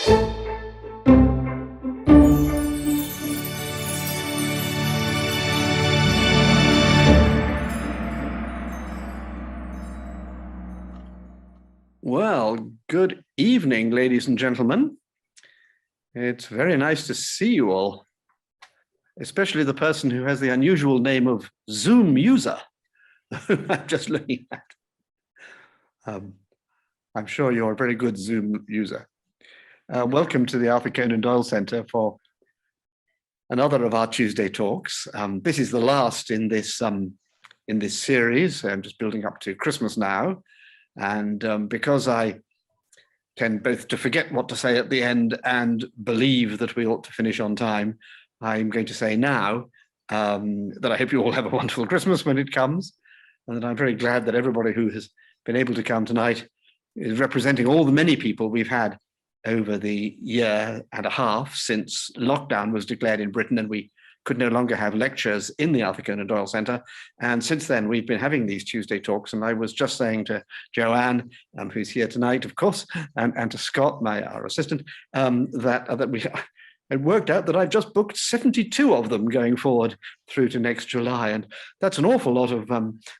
Well, good evening, ladies and gentlemen. It's very nice to see you all, especially the person who has the unusual name of Zoom user. I'm just looking at. I'm sure you're a very good Zoom user. Welcome to the Arthur Conan Doyle Center for another of our Tuesday talks. This is the last in this series. I'm just building up to Christmas now. And because I tend both to forget what to say at the end and believe that we ought to finish on time, I'm going to say now that I hope you all have a wonderful Christmas when it comes, and that I'm very glad that everybody who has been able to come tonight is representing all the many people we've had over the year and a half since lockdown was declared in Britain and we could no longer have lectures in the Arthur Conan Doyle Center. And since then, we've been having these Tuesday talks. And I was just saying to Joanne, who's here tonight, of course, and to Scott, our assistant, that it worked out that I've just booked 72 of them going forward through to next July. And that's an awful lot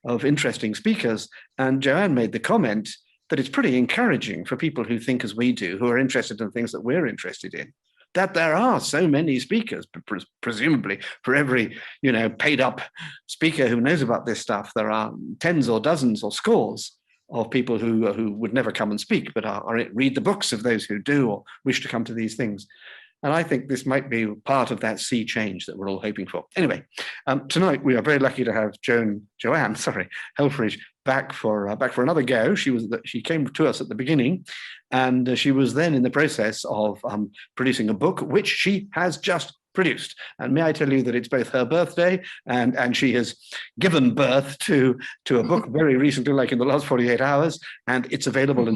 of interesting speakers. And Joanne made the comment that it's pretty encouraging for people who think as we do, who are interested in things that we're interested in, that there are so many speakers. Presumably for every paid up speaker who knows about this stuff, there are tens or dozens or scores of people who would never come and speak, but read the books of those who do or wish to come to these things. And I think this might be part of that sea change that we're all hoping for. Anyway, tonight we are very lucky to have Joanne Helfrich back for another go. She came to us at the beginning, and she was then in the process of producing a book, which she has just produced. And may I tell you that it's both her birthday and she has given birth to a book very recently, like in the last 48 hours, and it's available,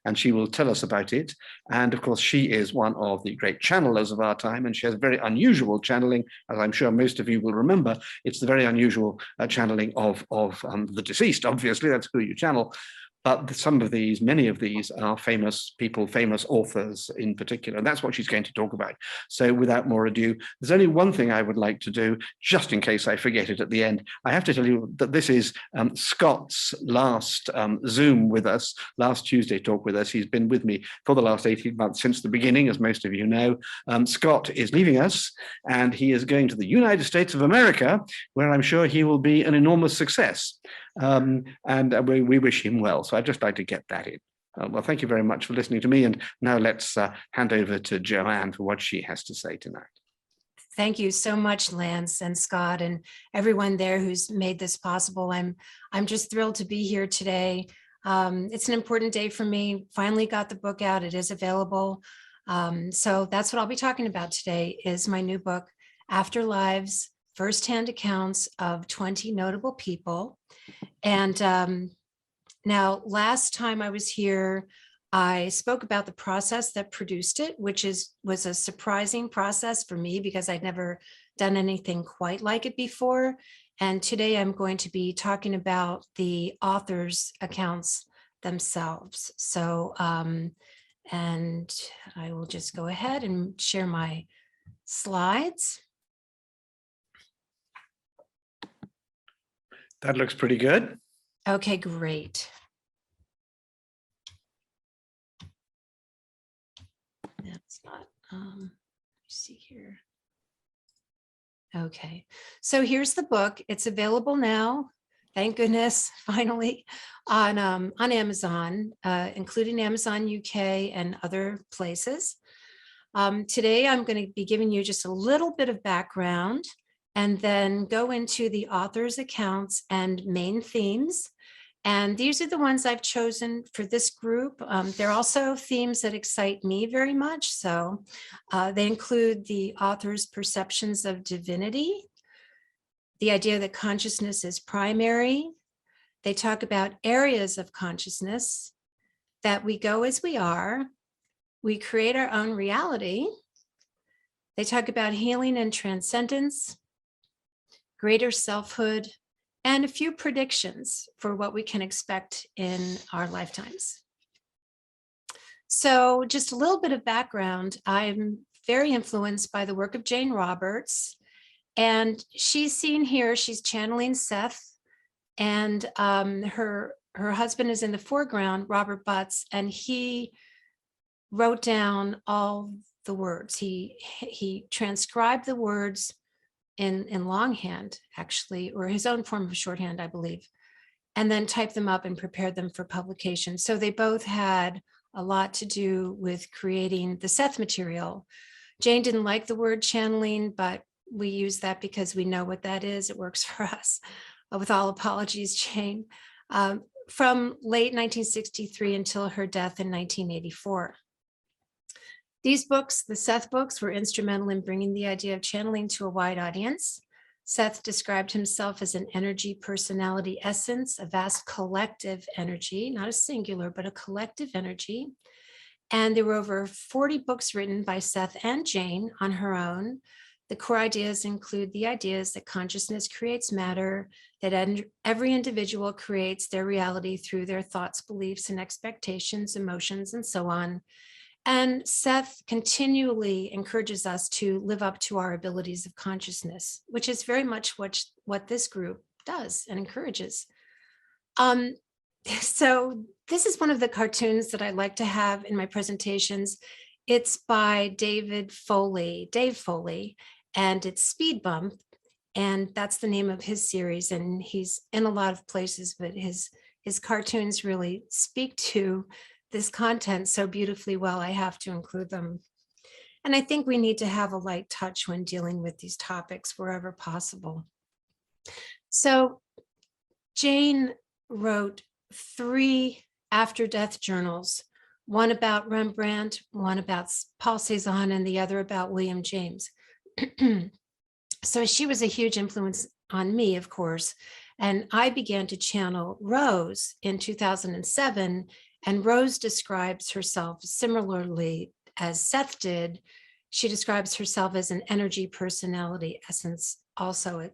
and she will tell us about it. And of course, she is one of the great channelers of our time, and she has very unusual channeling, as I'm sure most of you will remember. It's the very unusual channeling of the deceased. Obviously, that's who you channel. But many of these are famous people, famous authors in particular, and that's what she's going to talk about. So without more ado, there's only one thing I would like to do, just in case I forget it at the end. I have to tell you that this is Scott's last Zoom with us, last Tuesday talk with us. He's been with me for the last 18 months since the beginning, as most of you know. Scott is leaving us, and he is going to the United States of America, where I'm sure he will be an enormous success. And we wish him well. So I'd just like to get that in. Well, thank you very much for listening to me. And now let's hand over to Joanne for what she has to say tonight. Thank you so much, Lance and Scott and everyone there who's made this possible. I'm just thrilled to be here today. It's an important day for me. Finally got the book out. It is available. So that's what I'll be talking about today, is my new book, AFTERLIVES, Firsthand Accounts of 20 Notable People. And now, last time I was here, I spoke about the process that produced it, which was a surprising process for me because I'd never done anything quite like it before. And today I'm going to be talking about the author's accounts themselves. So, and I will just go ahead and share my slides. That looks pretty good. Okay, great. That's not, let me see here. Okay, so here's the book. It's available now, thank goodness, finally, on Amazon, including Amazon UK and other places. Today, I'm going to be giving you just a little bit of background and then go into the author's accounts and main themes. And these are the ones I've chosen for this group. They're also themes that excite me very much. So they include the author's perceptions of divinity, the idea that consciousness is primary. They talk about areas of consciousness, that we go as we are, we create our own reality. They talk about healing and transcendence, greater selfhood, and a few predictions for what we can expect in our lifetimes. So just a little bit of background. I'm very influenced by the work of Jane Roberts, and she's seen here, she's channeling Seth, and her husband is in the foreground, Robert Butts, and he wrote down all the words. He transcribed the words in longhand, actually, or his own form of shorthand, I believe, and then typed them up and prepared them for publication. So they both had a lot to do with creating the Seth material. Jane didn't like the word channeling, but we use that because we know what that is. It works for us. With all apologies, Jane. From late 1963 until her death in 1984. These books, the Seth books, were instrumental in bringing the idea of channeling to a wide audience. Seth described himself as an energy, personality, essence, a vast collective energy, not a singular, but a collective energy. And there were over 40 books written by Seth and Jane on her own. The core ideas include the ideas that consciousness creates matter, that every individual creates their reality through their thoughts, beliefs, and expectations, emotions, and so on. And Seth continually encourages us to live up to our abilities of consciousness, which is very much what this group does and encourages. So this is one of the cartoons that I like to have in my presentations. It's by Dave Foley, and it's Speed Bump. And that's the name of his series. And he's in a lot of places, but his cartoons really speak to this content so beautifully well, I have to include them. And I think we need to have a light touch when dealing with these topics wherever possible. So Jane wrote 3 after-death journals, one about Rembrandt, one about Paul Cézanne, and the other about William James. So she was a huge influence on me, of course, and I began to channel Rose in 2007, and Rose describes herself similarly as Seth did. She describes herself as an energy, personality, essence. Also,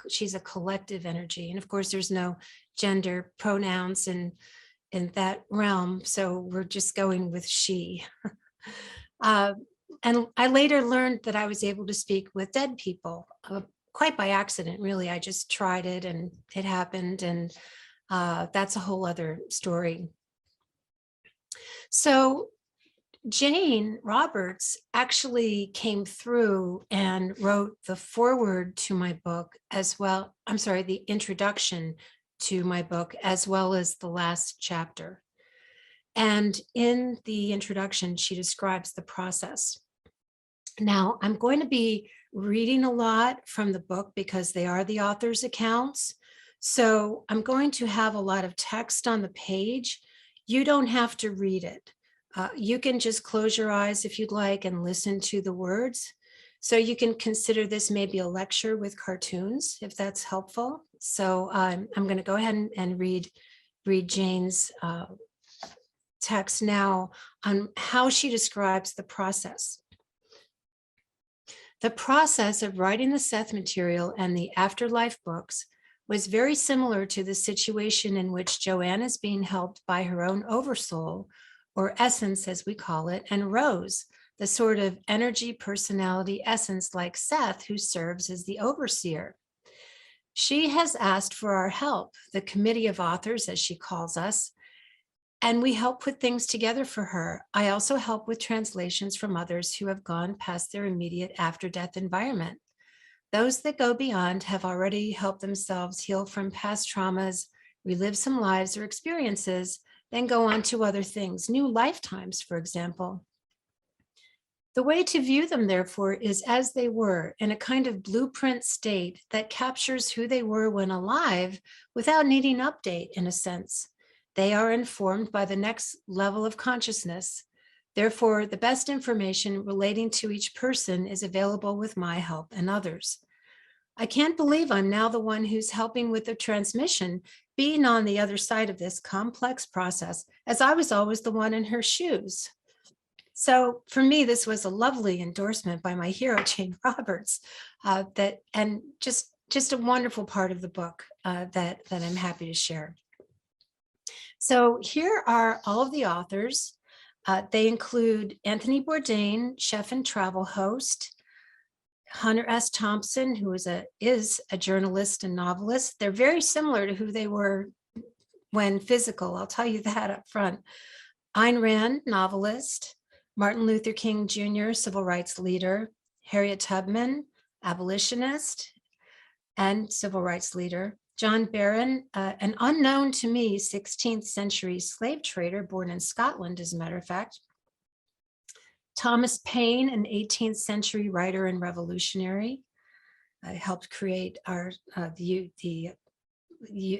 she's a collective energy, and of course, there's no gender pronouns in that realm, so we're just going with she. And I later learned that I was able to speak with dead people, quite by accident, really. I just tried it and it happened, and that's a whole other story. So Jane Roberts actually came through and wrote the foreword to my book as well. I'm sorry, the introduction to my book, as well as the last chapter. And in the introduction, she describes the process. Now, I'm going to be reading a lot from the book because they are the author's accounts. So I'm going to have a lot of text on the page. You don't have to read it. You can just close your eyes if you'd like and listen to the words. So you can consider this maybe a lecture with cartoons, if that's helpful. So I'm going to go ahead and read Jane's text now on how she describes the process. The process of writing the Seth material and the Afterlife books was very similar to the situation in which Joanne is being helped by her own oversoul, or essence as we call it, and Rose, the sort of energy, personality, essence like Seth, who serves as the overseer. She has asked for our help, the committee of authors, as she calls us, and we help put things together for her. I also help with translations from others who have gone past their immediate after-death environment. Those that go beyond have already helped themselves heal from past traumas, relive some lives or experiences, then go on to other things, new lifetimes, for example. The way to view them, therefore, is as they were, in a kind of blueprint state that captures who they were when alive without needing update, in a sense. They are informed by the next level of consciousness. Therefore, the best information relating to each person is available with my help and others. I can't believe I'm now the one who's helping with the transmission, being on the other side of this complex process, as I was always the one in her shoes. So for me, this was a lovely endorsement by my hero, Jane Roberts, and just a wonderful part of the book that I'm happy to share. So here are all of the authors. They include Anthony Bourdain, chef and travel host, Hunter S. Thompson, who is a journalist and novelist. They're very similar to who they were when physical, I'll tell you that up front. Ayn Rand, novelist, Martin Luther King Jr., civil rights leader, Harriet Tubman, abolitionist and civil rights leader, John Barron, an unknown to me 16th century slave trader born in Scotland, as a matter of fact, Thomas Paine, an 18th century writer and revolutionary, helped create our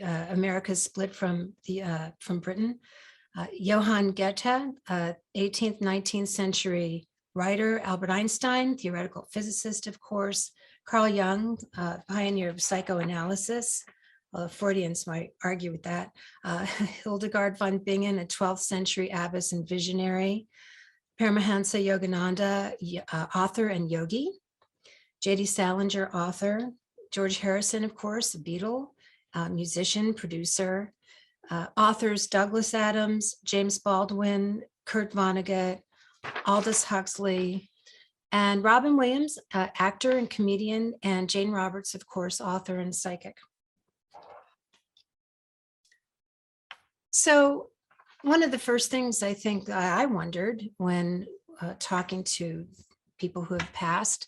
America's split from Britain. Johann Goethe, 18th, 19th century writer, Albert Einstein, theoretical physicist, of course, Carl Jung, pioneer of psychoanalysis, although Freudians might argue with that, Hildegard von Bingen, a 12th century abbess and visionary, Paramahansa Yogananda, author and yogi, J.D. Salinger, author, George Harrison, of course, a Beatle, musician, producer, authors Douglas Adams, James Baldwin, Kurt Vonnegut, Aldous Huxley, and Robin Williams, actor and comedian, and Jane Roberts, of course, author and psychic. So one of the first things I think I wondered when talking to people who have passed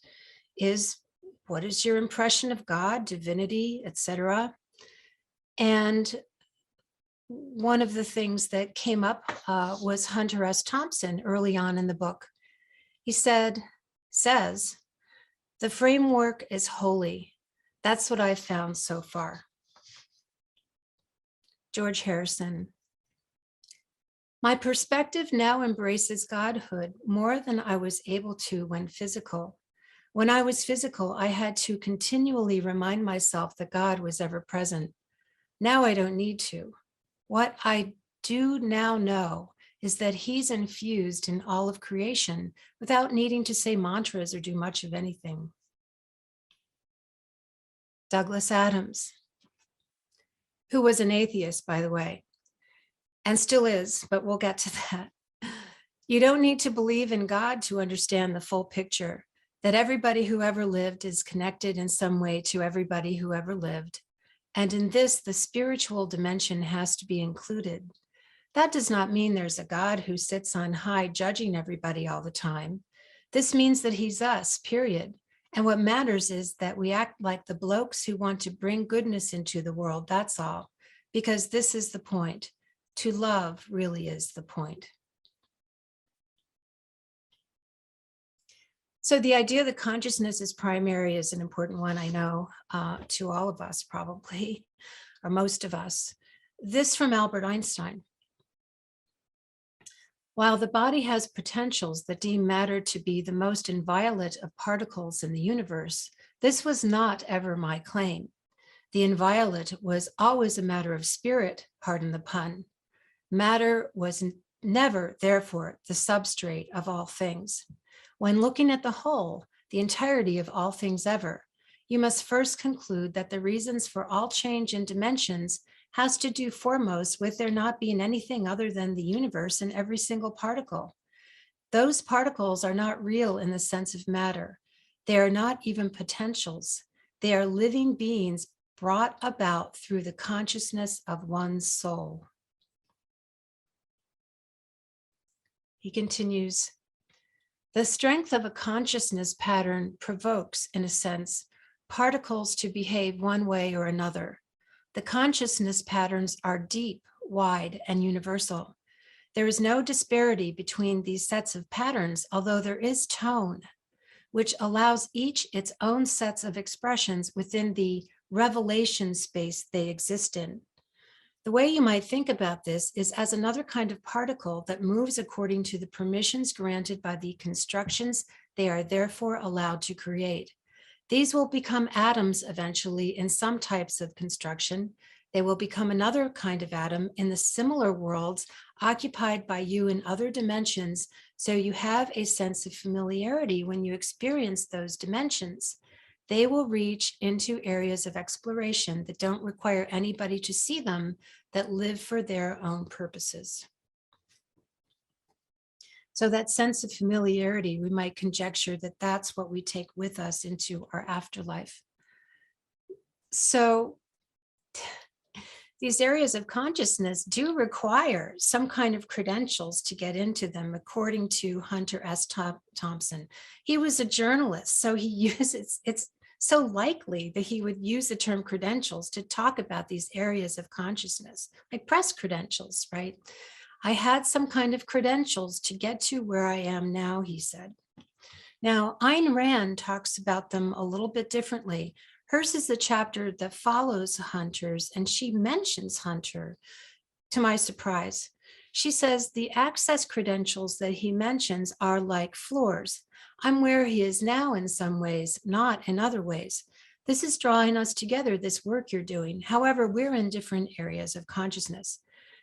is, what is your impression of God, divinity, etc.? And one of the things that came up was Hunter S. Thompson early on in the book. He says, the framework is holy. That's what I've found so far. George Harrison. My perspective now embraces Godhood more than I was able to when physical. When I was physical, I had to continually remind myself that God was ever present. Now I don't need to. What I do now know is that he's infused in all of creation without needing to say mantras or do much of anything. Douglas Adams, who was an atheist, by the way, and still is, but we'll get to that. You don't need to believe in God to understand the full picture, that everybody who ever lived is connected in some way to everybody who ever lived. And in this, the spiritual dimension has to be included. That does not mean there's a God who sits on high judging everybody all the time. This means that he's us, period. And what matters is that we act like the blokes who want to bring goodness into the world, that's all. Because this is the point. To love really is the point. So the idea that consciousness is primary is an important one, I know, to all of us probably, or most of us. This from Albert Einstein. While the body has potentials that deem matter to be the most inviolate of particles in the universe, this was not ever my claim. The inviolate was always a matter of spirit, pardon the pun. Matter was never, therefore, the substrate of all things. When looking at the whole, the entirety of all things ever, you must first conclude that the reasons for all change in dimensions has to do foremost with there not being anything other than the universe in every single particle. Those particles are not real in the sense of matter. They are not even potentials. They are living beings brought about through the consciousness of one's soul. He continues, the strength of a consciousness pattern provokes, in a sense, particles to behave one way or another. The consciousness patterns are deep, wide, and universal. There is no disparity between these sets of patterns, although there is tone, which allows each its own sets of expressions within the revelation space they exist in. The way you might think about this is as another kind of particle that moves according to the permissions granted by the constructions they are therefore allowed to create. These will become atoms eventually in some types of construction. They will become another kind of atom in the similar worlds occupied by you in other dimensions, so you have a sense of familiarity when you experience those dimensions. They will reach into areas of exploration that don't require anybody to see them, that live for their own purposes. So that sense of familiarity, we might conjecture that that's what we take with us into our afterlife. So these areas of consciousness do require some kind of credentials to get into them, according to Hunter S. Thompson. He was a journalist, so he uses, it's so likely that he would use the term credentials to talk about these areas of consciousness, like press credentials, right? I had some kind of credentials to get to where I am now, he said. Now, Ayn Rand talks about them a little bit differently. Hers is the chapter that follows Hunter's, and she mentions Hunter, to my surprise. She says the access credentials that he mentions are like floors. I'm where he is now in some ways, not in other ways. This is drawing us together, this work you're doing. However, we're in different areas of consciousness.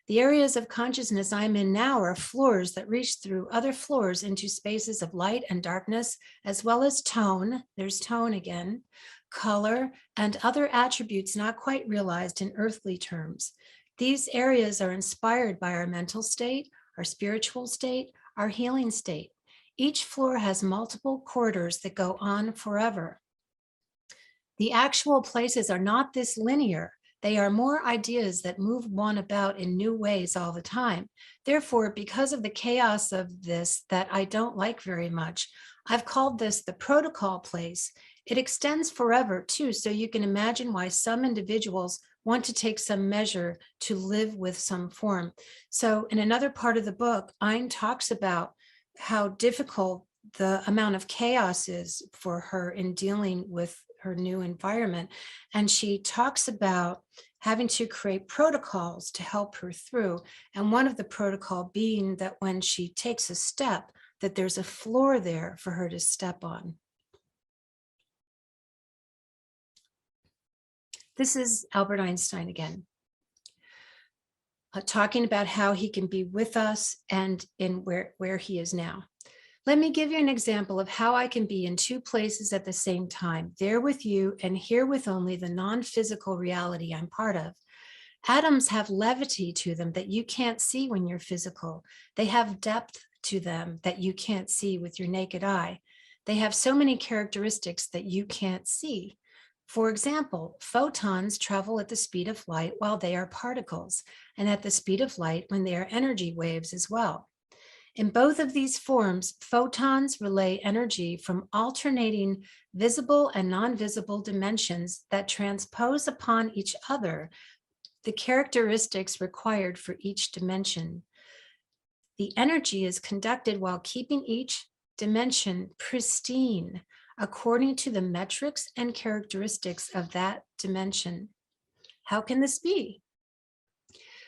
The areas of consciousness I'm in now are floors that reach through other floors into spaces of light and darkness, as well as tone, there's tone again, color, and other attributes not quite realized in earthly terms. These areas are inspired by our mental state, our spiritual state, our healing state. Each floor has multiple corridors that go on forever. The actual places are not this linear. They are more ideas that move one about in new ways all the time. Therefore, because of the chaos of this that I don't like very much, I've called this the protocol place. It extends forever too, so you can imagine why some individuals want to take some measure to live with some form. So in another part of the book, Ayn talks about how difficult the amount of chaos is for her in dealing with her new environment. And she talks about having to create protocols to help her through. And one of the protocol being that when she takes a step, that there's a floor there for her to step on. This is Albert Einstein again, talking about how he can be with us and in where he is now. Let me give you an example of how I can be in two places at the same time, there with you and here with only the non-physical reality I'm part of. Atoms have levity to them that you can't see when you're physical. They have depth to them that you can't see with your naked eye. They have so many characteristics that you can't see. For example, photons travel at the speed of light while they are particles, and at the speed of light when they are energy waves as well. In both of these forms, photons relay energy from alternating visible and non-visible dimensions that transpose upon each other the characteristics required for each dimension. The energy is conducted while keeping each dimension pristine according to the metrics and characteristics of that dimension. How can this be?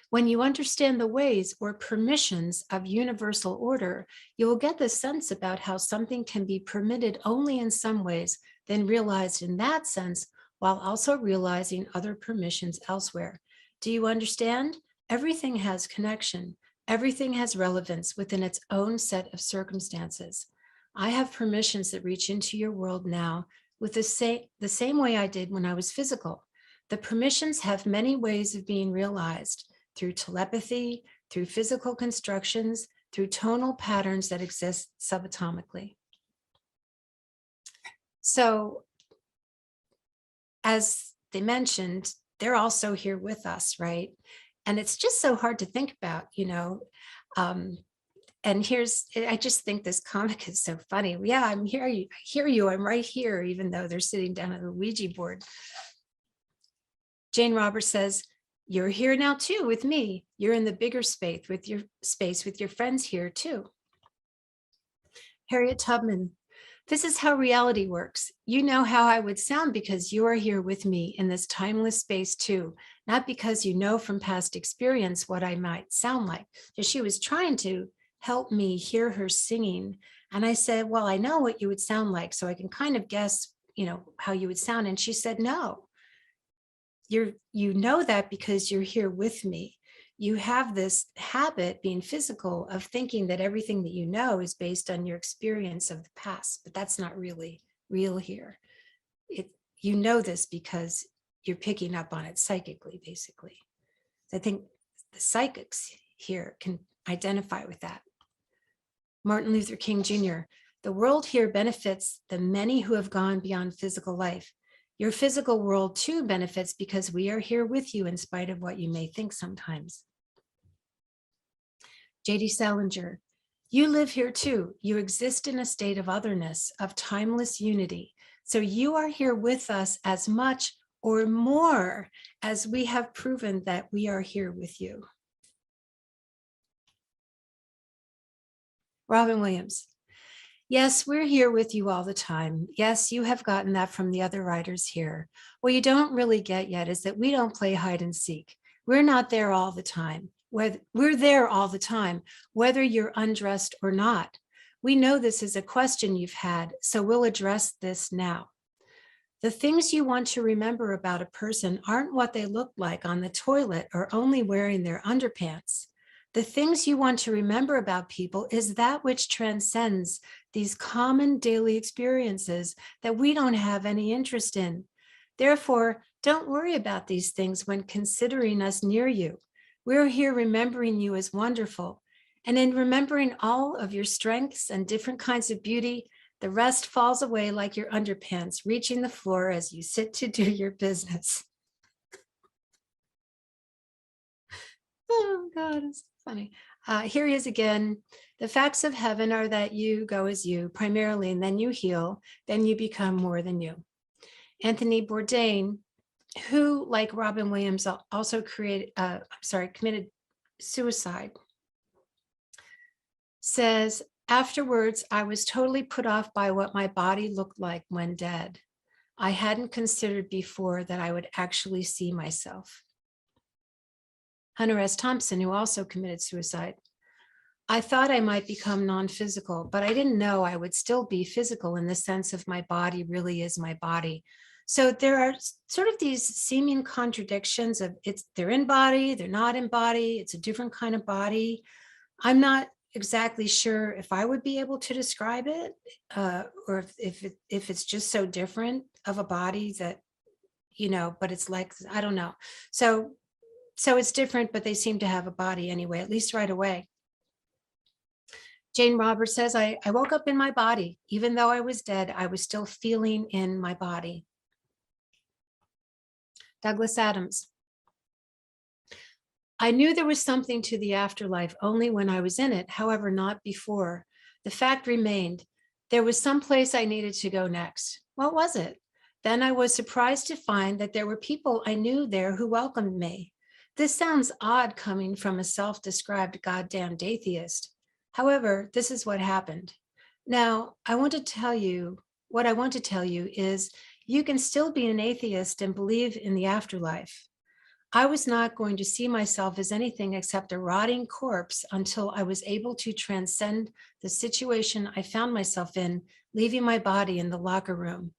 When you understand the ways or permissions of universal order, you will get the sense about how something can be permitted only in some ways, then realized in that sense, while also realizing other permissions elsewhere. Do you understand? Everything has connection. Everything has relevance within its own set of circumstances. I have permissions that reach into your world now with the same way I did when I was physical. The permissions have many ways of being realized, through telepathy, through physical constructions, through tonal patterns that exist subatomically. So, as they mentioned, they're also here with us, right? And it's just so hard to think about, you know. And I just think this comic is so funny. Yeah, I'm here. I hear you. I'm right here, even though they're sitting down at the Ouija board. Jane Roberts says, "You're here now too with me. You're in the bigger space with your friends here too." Harriet Tubman, "This is how reality works. You know how I would sound because you are here with me in this timeless space too, not because you know from past experience what I might sound like." So she was trying to help me hear her singing. And I said, well, I know what you would sound like, so I can kind of guess, you know, how you would sound. And she said, no. You know that because you're here with me. You have this habit, being physical, of thinking that everything that you know is based on your experience of the past, but that's not really real here. You know this because you're picking up on it psychically, basically. I think the psychics here can identify with that. Martin Luther King Jr., the world here benefits the many who have gone beyond physical life. Your physical world too benefits because we are here with you in spite of what you may think sometimes. J.D. Salinger, you live here too. You exist in a state of otherness, of timeless unity. So you are here with us as much or more as we have proven that we are here with you. Robin Williams, yes, we're here with you all the time. Yes, you have gotten that from the other writers here. What you don't really get yet is that we don't play hide and seek. We're not there all the time. We're there all the time, whether you're undressed or not. We know this is a question you've had, so we'll address this now. The things you want to remember about a person aren't what they look like on the toilet or only wearing their underpants. The things you want to remember about people is that which transcends these common daily experiences that we don't have any interest in. Therefore, don't worry about these things when considering us near you. We're here remembering you as wonderful. And in remembering all of your strengths and different kinds of beauty, the rest falls away like your underpants, reaching the floor as you sit to do your business. Oh, God, it's funny. Here he is again. The facts of heaven are that you go as you primarily, and then you heal, then you become more than you. Anthony Bourdain, who, like Robin Williams, also committed suicide, says, afterwards, I was totally put off by what my body looked like when dead. I hadn't considered before that I would actually see myself. Hunter S. Thompson, who also committed suicide. I thought I might become non-physical, but I didn't know I would still be physical in the sense of my body really is my body. So there are sort of these seeming contradictions of they're in body, they're not in body, it's a different kind of body. I'm not exactly sure if I would be able to describe it, or if it's just so different of a body that, but it's like, I don't know. So it's different, but they seem to have a body anyway, at least right away. Jane Roberts says, I woke up in my body. Even though I was dead, I was still feeling in my body. Douglas Adams. I knew there was something to the afterlife only when I was in it, however, not before. The fact remained, there was some place I needed to go next. What was it? Then I was surprised to find that there were people I knew there who welcomed me. This sounds odd coming from a self-described goddamned atheist. However, this is what happened. Now, what I want to tell you is you can still be an atheist and believe in the afterlife. I was not going to see myself as anything except a rotting corpse until I was able to transcend the situation I found myself in, leaving my body in the locker room.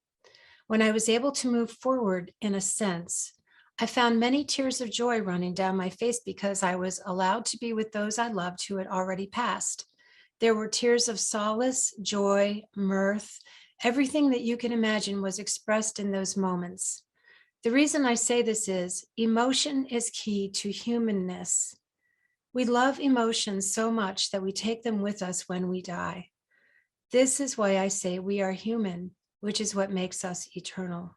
When I was able to move forward, in a sense, I found many tears of joy running down my face because I was allowed to be with those I loved who had already passed. There were tears of solace, joy, mirth. Everything that you can imagine was expressed in those moments. The reason I say this is emotion is key to humanness. We love emotions so much that we take them with us when we die. This is why I say we are human, which is what makes us eternal.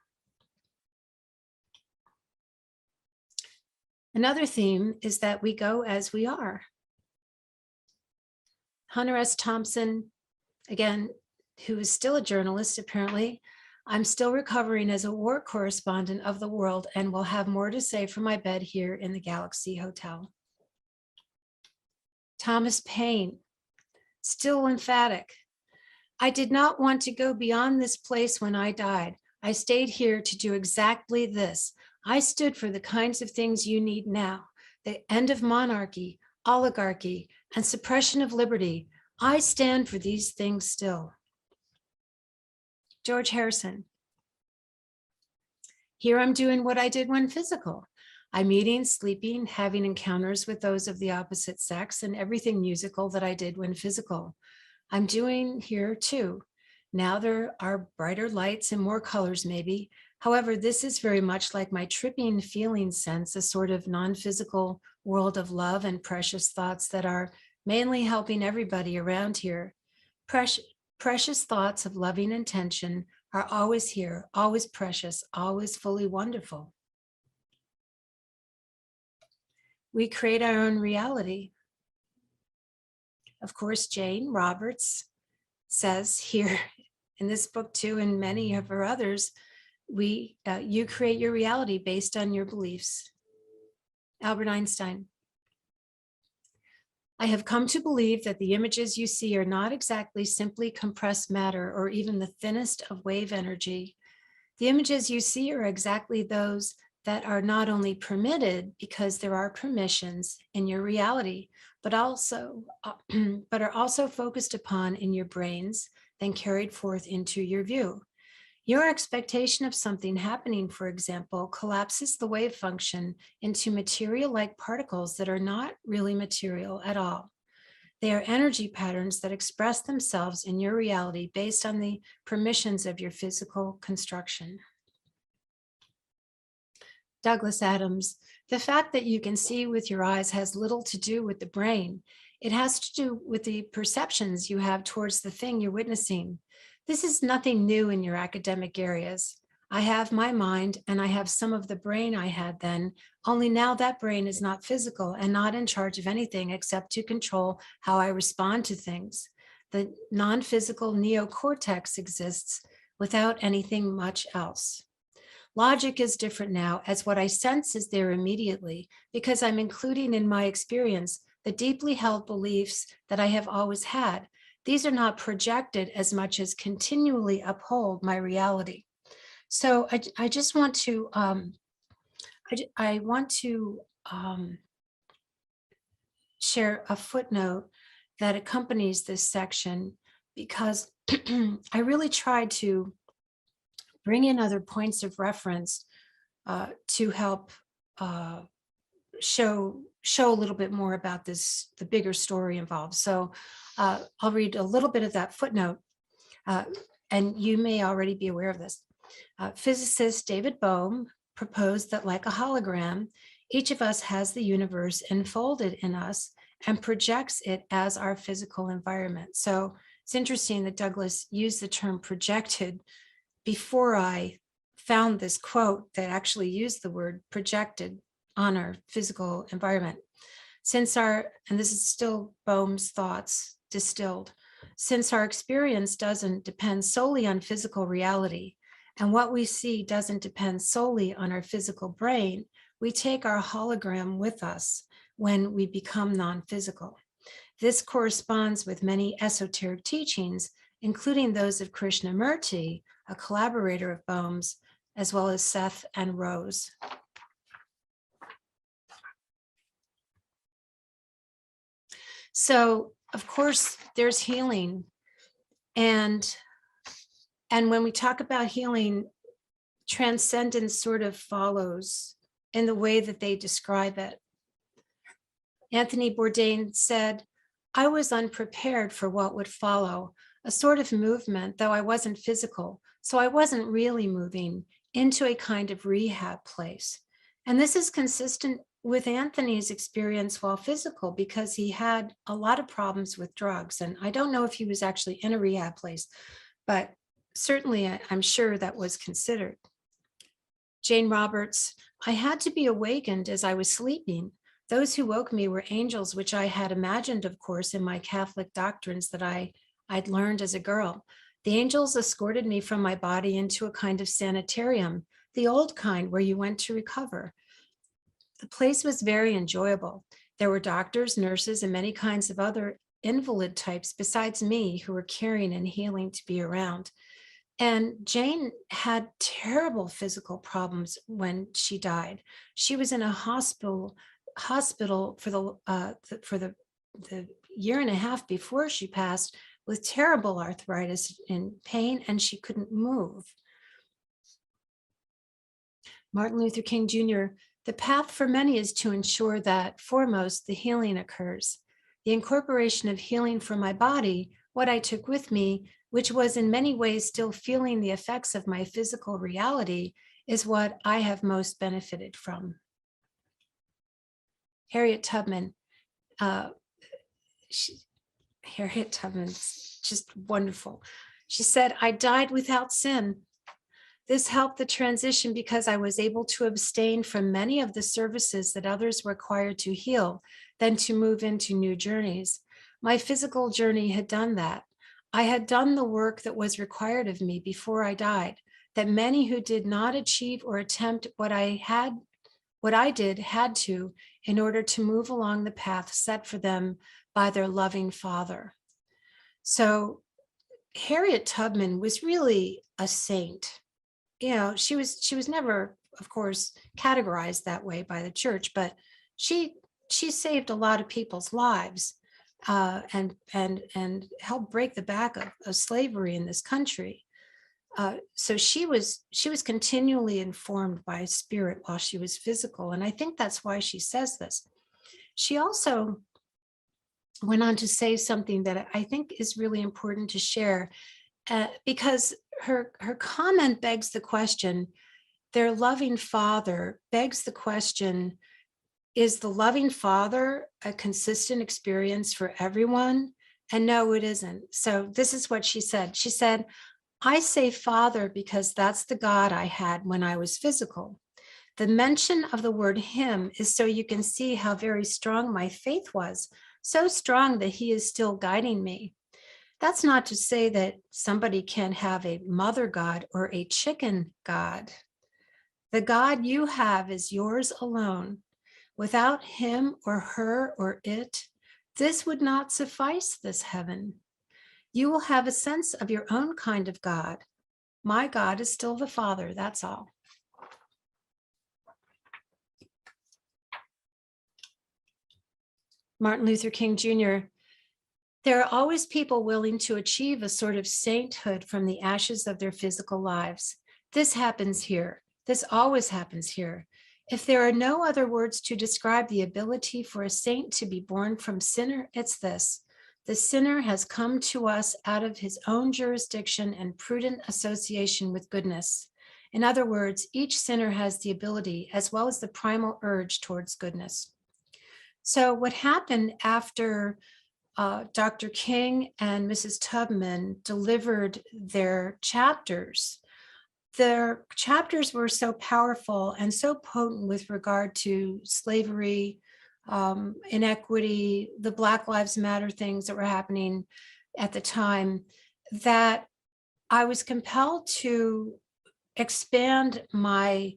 Another theme is that we go as we are. Hunter S. Thompson, again, who is still a journalist, apparently. I'm still recovering as a war correspondent of the world and will have more to say from my bed here in the Galaxy Hotel. Thomas Paine, still emphatic. I did not want to go beyond this place when I died. I stayed here to do exactly this. I stood for the kinds of things you need now, the end of monarchy, oligarchy, and suppression of liberty. I stand for these things still. George Harrison. Here I'm doing what I did when physical. I'm eating, sleeping, having encounters with those of the opposite sex, and everything musical that I did when physical. I'm doing here too. Now there are brighter lights and more colors maybe. However, this is very much like my tripping feeling sense, a sort of non-physical world of love and precious thoughts that are mainly helping everybody around here. Precious thoughts of loving intention are always here, always precious, always fully wonderful. We create our own reality. Of course, Jane Roberts says here in this book too, and many of her others, you create your reality based on your beliefs. Albert Einstein. I have come to believe that the images you see are not exactly simply compressed matter or even the thinnest of wave energy. The images you see are exactly those that are not only permitted because there are permissions in your reality, but are also focused upon in your brains, then carried forth into your view. Your expectation of something happening, for example, collapses the wave function into material-like particles that are not really material at all. They are energy patterns that express themselves in your reality based on the permissions of your physical construction. Douglas Adams, the fact that you can see with your eyes has little to do with the brain. It has to do with the perceptions you have towards the thing you're witnessing. This is nothing new in your academic areas. I have my mind and I have some of the brain I had then, only now that brain is not physical and not in charge of anything except to control how I respond to things. The non-physical neocortex exists without anything much else. Logic is different now, as what I sense is there immediately because I'm including in my experience the deeply held beliefs that I have always had. These are not projected as much as continually uphold my reality. So I just want to, share a footnote that accompanies this section because I really tried to bring in other points of reference to help show a little bit more about the bigger story involved. So I'll read a little bit of that footnote, and you may already be aware of this. Physicist David Bohm proposed that, like a hologram, each of us has the universe enfolded in us and projects it as our physical environment. So it's interesting that Douglas used the term projected before I found this quote that actually used the word projected on our physical environment. And this is still Bohm's thoughts distilled, since our experience doesn't depend solely on physical reality, and what we see doesn't depend solely on our physical brain, we take our hologram with us when we become non-physical. This corresponds with many esoteric teachings, including those of Krishnamurti, a collaborator of Bohm's, as well as Seth and Rose. So, of course, there's healing. And when we talk about healing, transcendence sort of follows in the way that they describe it. Anthony Bourdain said, I was unprepared for what would follow, a sort of movement, though I wasn't physical. So I wasn't really moving into a kind of rehab place. And this is consistent with Anthony's experience while physical, because he had a lot of problems with drugs. And I don't know if he was actually in a rehab place, but certainly I'm sure that was considered. Jane Roberts, I had to be awakened as I was sleeping. Those who woke me were angels, which I had imagined, of course, in my Catholic doctrines that I'd learned as a girl. The angels escorted me from my body into a kind of sanitarium, the old kind where you went to recover. The place was very enjoyable. There were doctors, nurses, and many kinds of other invalid types besides me who were caring and healing to be around. And Jane had terrible physical problems when she died. She was in a hospital for the year and a half before she passed with terrible arthritis and pain, and she couldn't move. Martin Luther King Jr., the path for many is to ensure that, foremost, the healing occurs. The incorporation of healing from my body, what I took with me, which was in many ways still feeling the effects of my physical reality, is what I have most benefited from. Harriet Tubman, Harriet Tubman's just wonderful. She said, I died without sin. This helped the transition because I was able to abstain from many of the services that others were required to heal, then to move into new journeys. My physical journey had done that. I had done the work that was required of me before I died, that many who did not achieve or attempt what I did had to in order to move along the path set for them by their loving Father. So Harriet Tubman was really a saint. You know, she was never, of course, categorized that way by the church, but she saved a lot of people's lives, and helped break the back of slavery in this country. So she was continually informed by spirit while she was physical, and I think that's why she says this. She also went on to say something that I think is really important to share, because her comment begs the question. Their loving Father begs the question: is the loving Father a consistent experience for everyone? And no, it isn't. So this is what she said. She said, I say Father because that's the God I had when I was physical. The mention of the word him is so you can see how very strong my faith was, so strong that he is still guiding me. That's not to say that somebody can't have a mother God or a chicken God. The God you have is yours alone. Without him or her or it, this would not suffice this heaven. You will have a sense of your own kind of God. My God is still the Father, that's all. Martin Luther King Jr. There are always people willing to achieve a sort of sainthood from the ashes of their physical lives. This happens here. This always happens here. If there are no other words to describe the ability for a saint to be born from sinner, it's this. The sinner has come to us out of his own jurisdiction and prudent association with goodness. In other words, each sinner has the ability as well as the primal urge towards goodness. So what happened after Dr. King and Mrs. Tubman delivered their chapters were so powerful and so potent with regard to slavery, inequity, the Black Lives Matter things that were happening at the time, that I was compelled to expand my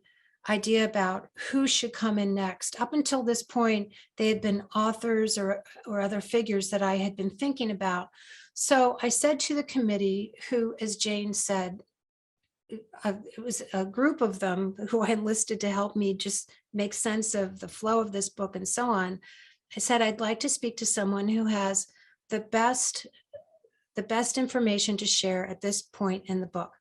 idea about who should come in next. Up until this point, they had been authors or other figures that I had been thinking about. So I said to the committee, who, as Jane said, it was a group of them who I enlisted to help me just make sense of the flow of this book and so on. I said, I'd like to speak to someone who has the best information to share at this point in the book.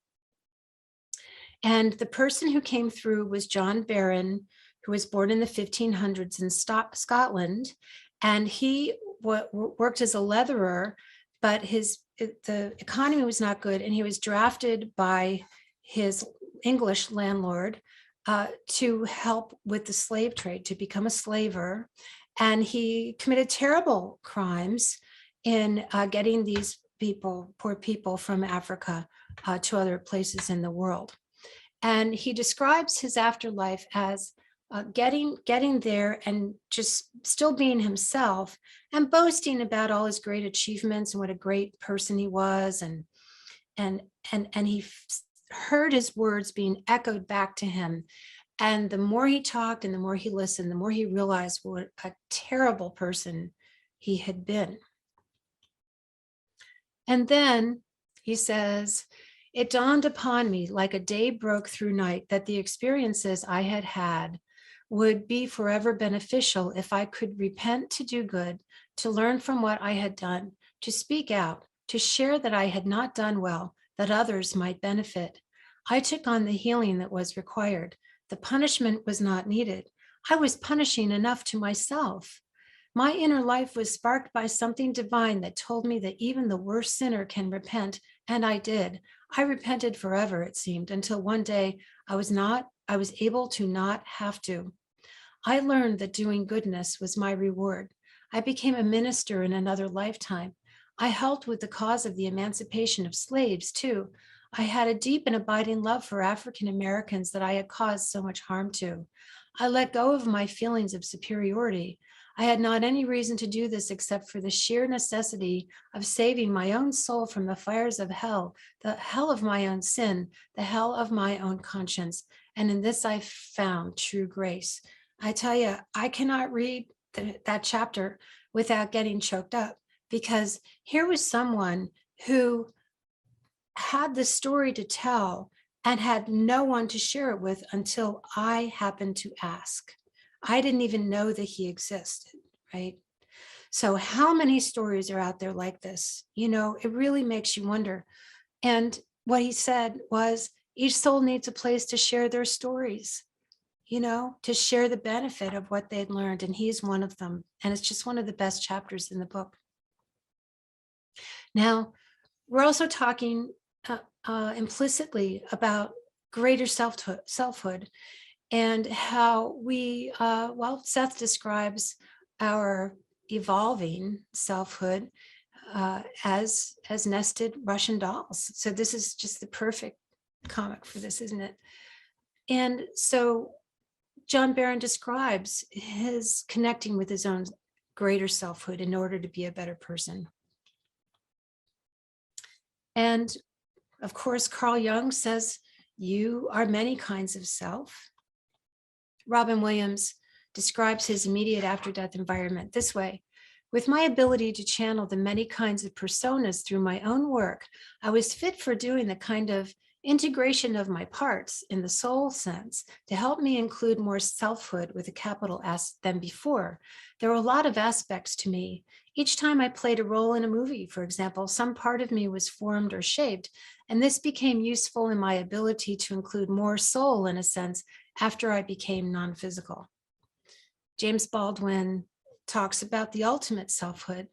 And the person who came through was John Barron, who was born in the 1500s in Scotland. And he worked as a leatherer, but the economy was not good. And he was drafted by his English landlord to help with the slave trade, to become a slaver. And he committed terrible crimes in getting these people, poor people from Africa, to other places in the world. And he describes his afterlife as getting there and just still being himself and boasting about all his great achievements and what a great person he was. And he heard his words being echoed back to him. And the more he talked and the more he listened, the more he realized what a terrible person he had been. And then he says, it dawned upon me like a day broke through night that the experiences I had had would be forever beneficial if I could repent to do good, to learn from what I had done, to speak out, to share that I had not done well, that others might benefit. I took on the healing that was required. The punishment was not needed. I was punishing enough to myself. My inner life was sparked by something divine that told me that even the worst sinner can repent, and I did. I repented forever, it seemed, until one day I was able to not have to. I learned that doing goodness was my reward. I became a minister in another lifetime. I helped with the cause of the emancipation of slaves, too. I had a deep and abiding love for African Americans that I had caused so much harm to. I let go of my feelings of superiority. I had not any reason to do this except for the sheer necessity of saving my own soul from the fires of hell, the hell of my own sin, the hell of my own conscience. And in this I found true grace. I tell you, I cannot read that chapter without getting choked up, because here was someone who had the story to tell and had no one to share it with until I happened to ask. I didn't even know that he existed, right? So how many stories are out there like this? You know, it really makes you wonder. And what he said was, each soul needs a place to share their stories, you know, to share the benefit of what they'd learned. And he's one of them. And it's just one of the best chapters in the book. Now, we're also talking implicitly about greater selfhood and how we, well, Seth describes our evolving selfhood as nested Russian dolls. So this is just the perfect comic for this, isn't it? And so John Barron describes his connecting with his own greater selfhood in order to be a better person. And of course, Carl Jung says, you are many kinds of self. Robin Williams describes his immediate after-death environment this way: with my ability to channel the many kinds of personas through my own work, I was fit for doing the kind of integration of my parts in the soul sense to help me include more selfhood with a capital S than before. There were a lot of aspects to me. Each time I played a role in a movie, for example, some part of me was formed or shaped, and this became useful in my ability to include more soul, in a sense, after I became non-physical. James Baldwin talks about the ultimate selfhood.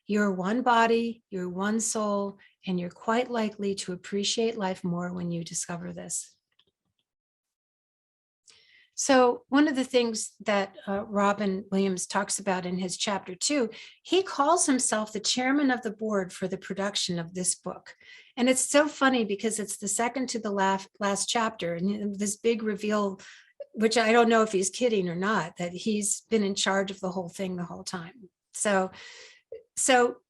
You're one body, you're one soul, and you're quite likely to appreciate life more when you discover this. So one of the things that Robin Williams talks about in his chapter 2, he calls himself the chairman of the board for the production of this book. And it's so funny because it's the second to the last chapter, and this big reveal, which I don't know if he's kidding or not, that he's been in charge of the whole thing the whole time. So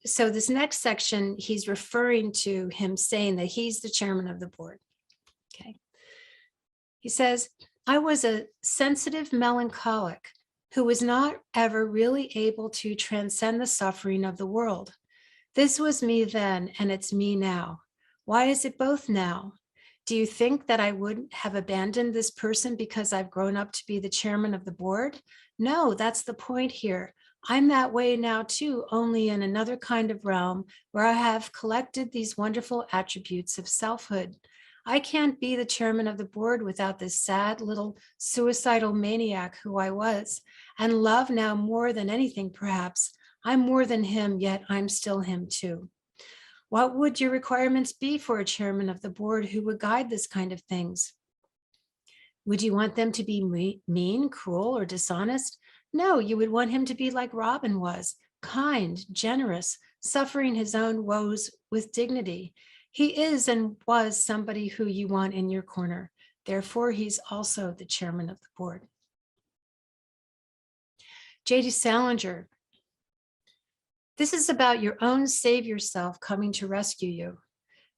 this next section, he's referring to him saying that he's the chairman of the board. Okay. He says, I was a sensitive melancholic who was not ever really able to transcend the suffering of the world. This was me then, and it's me now. Why is it both now? Do you think that I wouldn't have abandoned this person because I've grown up to be the chairman of the board? No, that's the point here. I'm that way now too, only in another kind of realm where I have collected these wonderful attributes of selfhood. I can't be the chairman of the board without this sad little suicidal maniac who I was, and love now more than anything, perhaps. I'm more than him, yet I'm still him too. What would your requirements be for a chairman of the board who would guide this kind of things? Would you want them to be mean, cruel, or dishonest? No, you would want him to be like Robin was, kind, generous, suffering his own woes with dignity. He is and was somebody who you want in your corner. Therefore, he's also the chairman of the board. J.D. Salinger. This is about your own savior self coming to rescue you.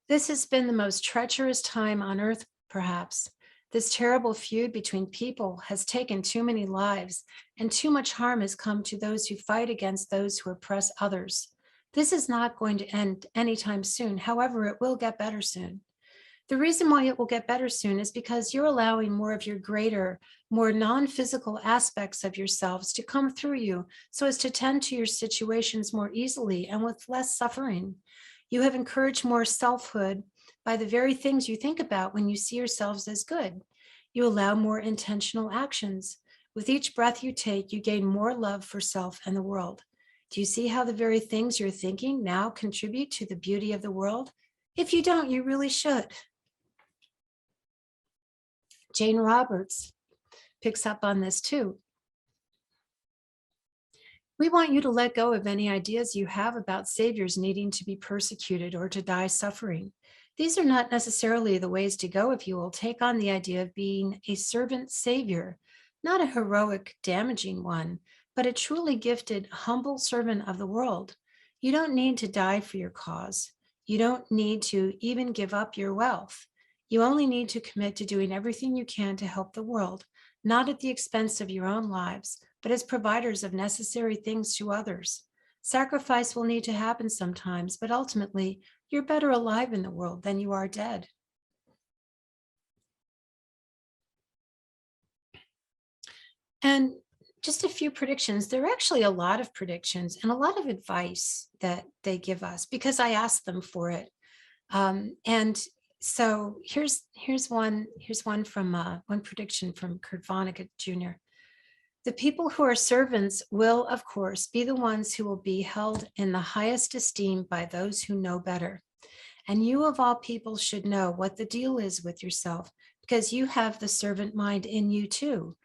This has been the most treacherous time on earth, perhaps. This terrible feud between people has taken too many lives, and too much harm has come to those who fight against those who oppress others. This is not going to end anytime soon. However, it will get better soon. The reason why it will get better soon is because you're allowing more of your greater, more non-physical aspects of yourselves to come through you so as to tend to your situations more easily and with less suffering. You have encouraged more selfhood by the very things you think about when you see yourselves as good. You allow more intentional actions. With each breath you take, you gain more love for self and the world. Do you see how the very things you're thinking now contribute to the beauty of the world? If you don't, you really should. Jane Roberts picks up on this too. We want you to let go of any ideas you have about saviors needing to be persecuted or to die suffering. These are not necessarily the ways to go if you will take on the idea of being a servant savior, not a heroic, damaging one, but a truly gifted, humble servant of the world. You don't need to die for your cause. You don't need to even give up your wealth. You only need to commit to doing everything you can to help the world, not at the expense of your own lives, but as providers of necessary things to others. Sacrifice will need to happen sometimes, but ultimately, you're better alive in the world than you are dead. And just a few predictions. There are actually a lot of predictions and a lot of advice that they give us because I asked them for it. And so here's one from one prediction from Kurt Vonnegut Jr. The people who are servants will, of course, be the ones who will be held in the highest esteem by those who know better. And you, of all people, should know what the deal is with yourself, because you have the servant mind in you too.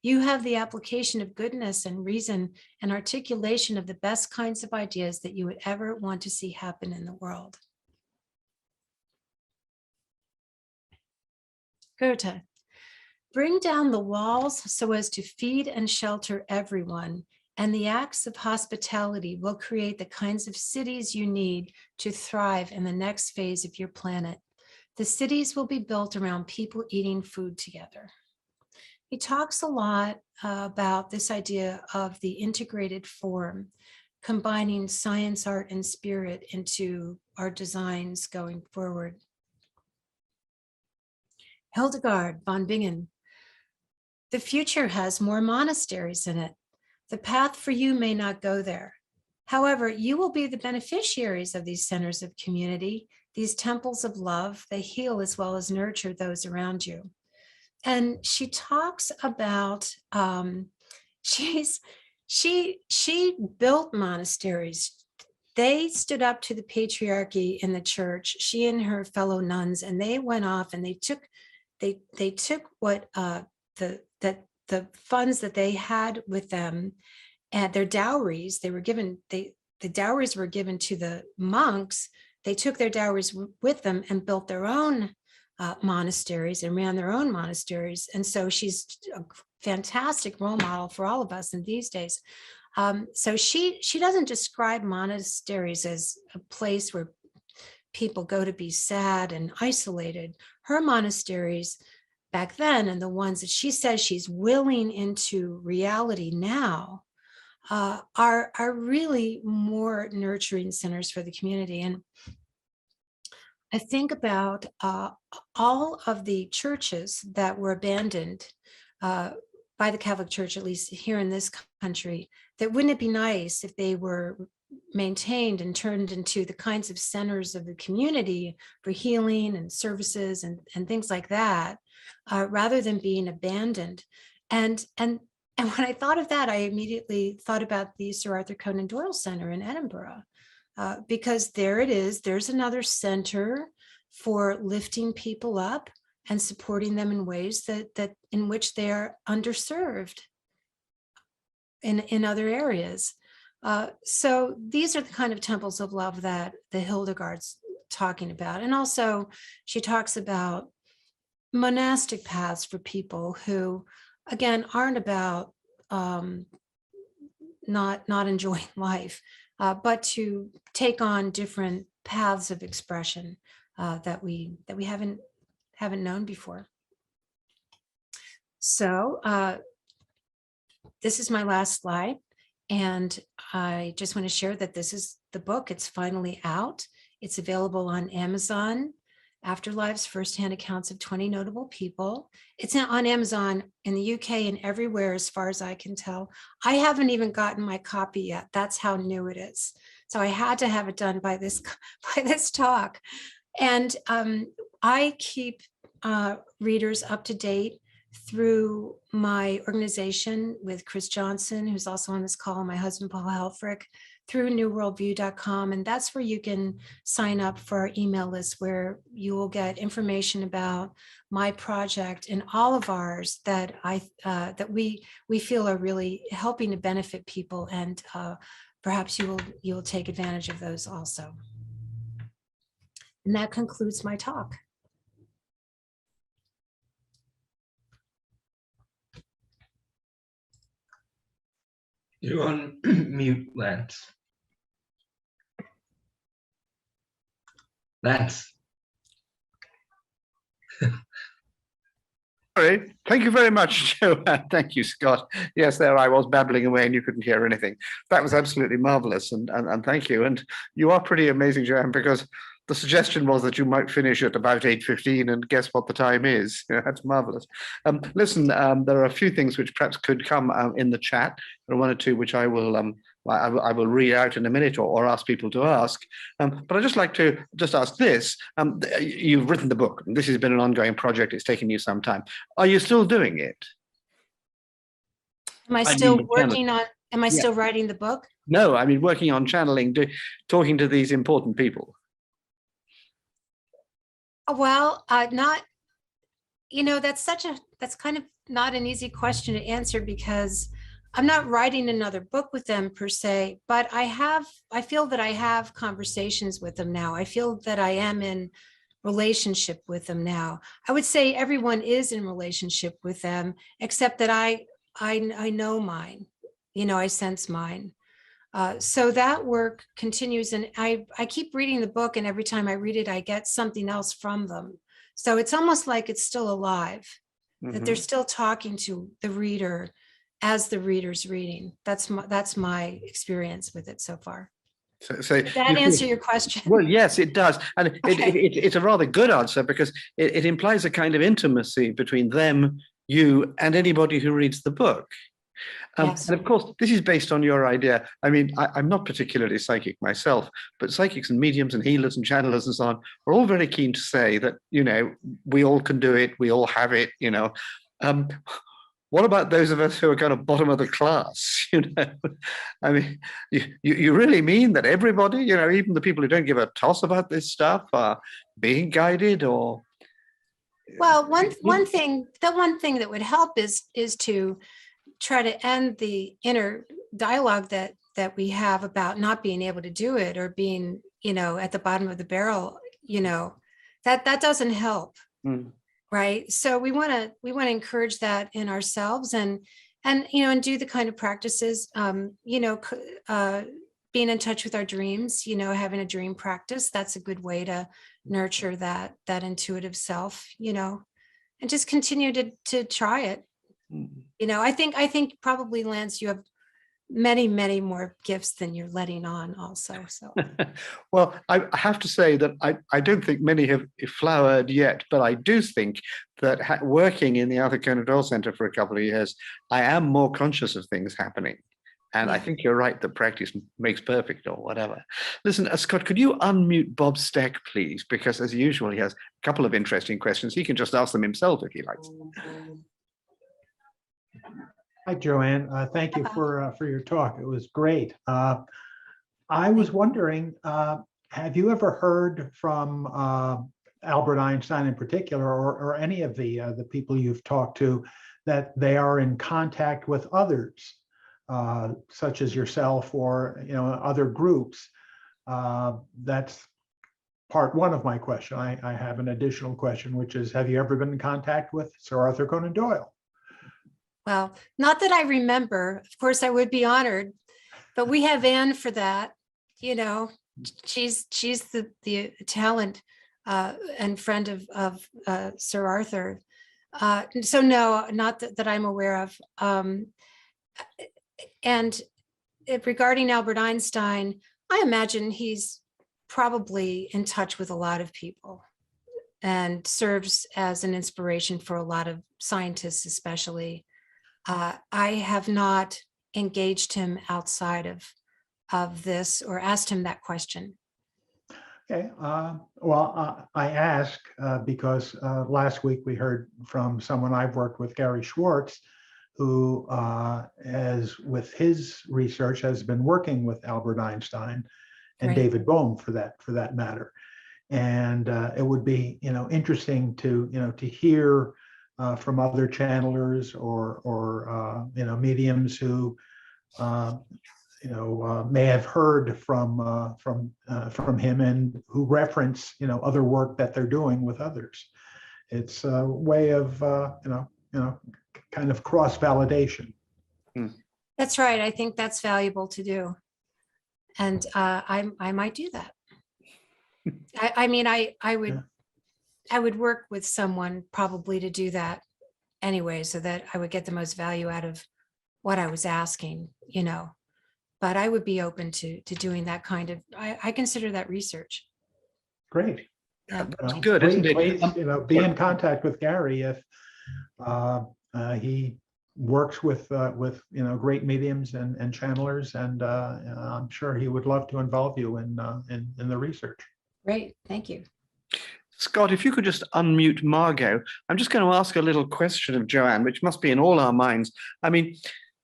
You have the application of goodness and reason and articulation of the best kinds of ideas that you would ever want to see happen in the world. Goethe. Bring down the walls so as to feed and shelter everyone, and the acts of hospitality will create the kinds of cities you need to thrive in the next phase of your planet. The cities will be built around people eating food together. He talks a lot about this idea of the integrated form, combining science, art, and spirit into our designs going forward. Hildegard von Bingen. The future has more monasteries in it. The path for you may not go there. However, you will be the beneficiaries of these centers of community, these temples of love. They heal as well as nurture those around you. And she talks about, she built monasteries. They stood up to the patriarchy in the church, she and her fellow nuns, and they went off and they took what the funds that they had with them and their dowries, they were given, the dowries were given to the monks. They took their dowries with them and built their own monasteries and ran their own monasteries. And so she's a fantastic role model for all of us in these days. So she doesn't describe monasteries as a place where people go to be sad and isolated. Her monasteries back then, and the ones that she says she's willing into reality now, are really more nurturing centers for the community. And I think about all of the churches that were abandoned by the Catholic Church, at least here in this country, that wouldn't it be nice if they were maintained and turned into the kinds of centers of the community for healing and services and things like that, rather than being abandoned. And when I thought of that, I immediately thought about the Sir Arthur Conan Doyle Center in Edinburgh, because there it is. There's another center for lifting people up and supporting them in ways that in which they are underserved in other areas. So these are the kind of temples of love that the Hildegard's talking about. And also she talks about monastic paths for people who, again, aren't about not enjoying life, but to take on different paths of expression that we haven't known before. So this is my last slide. And I just want to share that this is the book. It's finally out. It's available on Amazon. Afterlives, Firsthand Accounts of 20 Notable People. It's on Amazon in the UK and everywhere, as far as I can tell. I haven't even gotten my copy yet. That's how new it is. So I had to have it done by this talk. And I keep readers up to date through my organization with Chris Johnson, who's also on this call, my husband, Paul Helfrich, through newworldview.com. And that's where you can sign up for our email list, where you will get information about my project and all of ours that we feel are really helping to benefit people. And perhaps you will take advantage of those also. And that concludes my talk. You're on mute, Lance. Lance. Sorry. Thank you very much, Joanne. Thank you, Scott. Yes, there I was babbling away and you couldn't hear anything. That was absolutely marvelous. And thank you. And you are pretty amazing, Joanne, because the suggestion was that you might finish at about 8:15, and guess what the time is? That's marvelous. Listen, there are a few things which perhaps could come in the chat. There are one or two which I will read out in a minute, or ask people to ask. But I'd just like to ask this. You've written the book. This has been an ongoing project. It's taken you some time. Are you still doing it? Am I still working on, am I still writing the book? No, I mean, working on channeling, talking to these important people. Well, not, that's kind of not an easy question to answer, because I'm not writing another book with them per se, but I feel that I have conversations with them now. I feel that I am in relationship with them now. I would say everyone is in relationship with them, except that I know mine, I sense mine. So that work continues, and I keep reading the book, and every time I read it, I get something else from them. So it's almost like it's still alive, that they're still talking to the reader as the reader's reading. That's my experience with it so far. So did that answer your question? Well, yes, it does. And Okay. it's a rather good answer, because it implies a kind of intimacy between them, you, and anybody who reads the book. Yes. And of course, this is based on your idea. I mean, I'm not particularly psychic myself, but psychics and mediums and healers and channelers and so on are all very keen to say that, we all can do it, we all have it, What about those of us who are kind of bottom of the class? I mean, you really mean that everybody, even the people who don't give a toss about this stuff, are being guided? Or well, one thing that would help is to try to end the inner dialogue that we have about not being able to do it, or being, at the bottom of the barrel. That doesn't help. Right. So we want to encourage that in ourselves, and do the kind of practices, being in touch with our dreams, having a dream practice. That's a good way to nurture that intuitive self, and just continue to try it. I think probably, Lance, you have many, many more gifts than you're letting on also. So, well, I have to say that I don't think many have flowered yet, but I do think that working in the Arthur Conan Doyle Center for a couple of years, I am more conscious of things happening. And I think you're right that practice makes perfect, or whatever. Listen, Scott, could you unmute Bob Steck, please? Because as usual, he has a couple of interesting questions. He can just ask them himself if he likes. Hi, Joanne. Thank you for your talk. It was great. I was wondering, have you ever heard from Albert Einstein in particular, or any of the people you've talked to, that they are in contact with others, such as yourself, or other groups? That's part one of my question. I have an additional question, which is, have you ever been in contact with Sir Arthur Conan Doyle? well, not that I remember. Of course, I would be honored, but we have Anne for that. She's the talent and friend of Sir Arthur. So no, not that I'm aware of. And regarding Albert Einstein, I imagine he's probably in touch with a lot of people and serves as an inspiration for a lot of scientists, especially. I have not engaged him outside of this, or asked him that question. Okay. Well, I ask because last week we heard from someone I've worked with, Gary Schwartz, who has, with his research, has been working with Albert Einstein and Right. David Bohm for that matter. And it would be, interesting to, to hear from other channelers or mediums who, may have heard from him and who reference, other work that they're doing with others. It's a way of, kind of cross validation. That's right. I think that's valuable to do. And I might do that. I mean, I would work with someone probably to do that anyway, so that I would get the most value out of what I was asking, but I would be open to doing that kind of, I consider that research. Great. Yeah. That's good, isn't it? Please, be in contact with Gary if he works with great mediums and channelers, and I'm sure he would love to involve you in the research. Great, thank you. Scott, if you could just unmute Margot. I'm just going to ask a little question of Joanne, which must be in all our minds. I mean,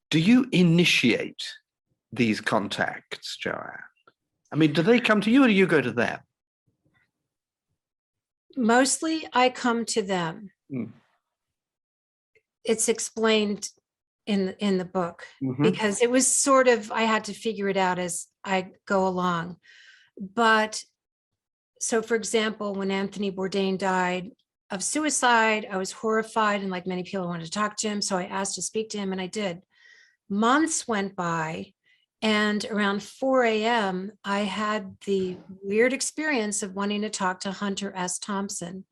do you initiate these contacts, Joanne? I mean, do they come to you or do you go to them? Mostly I come to them. It's explained in the book because it was sort of, I had to figure it out as I go along. But so, for example, when Anthony Bourdain died of suicide, I was horrified, and like many people, I wanted to talk to him. So I asked to speak to him, and I did. Months went by, and around 4 a.m., I had the weird experience of wanting to talk to Hunter S. Thompson.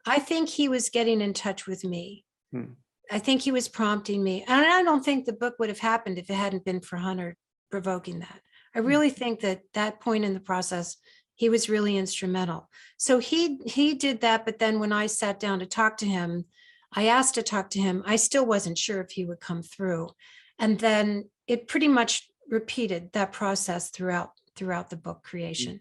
I think he was getting in touch with me. I think he was prompting me. And I don't think the book would have happened if it hadn't been for Hunter provoking that. I really think that point in the process, he was really instrumental. So he did that. But then when I sat down to talk to him, I asked to talk to him. I still wasn't sure if he would come through. And then it pretty much repeated that process throughout the book creation.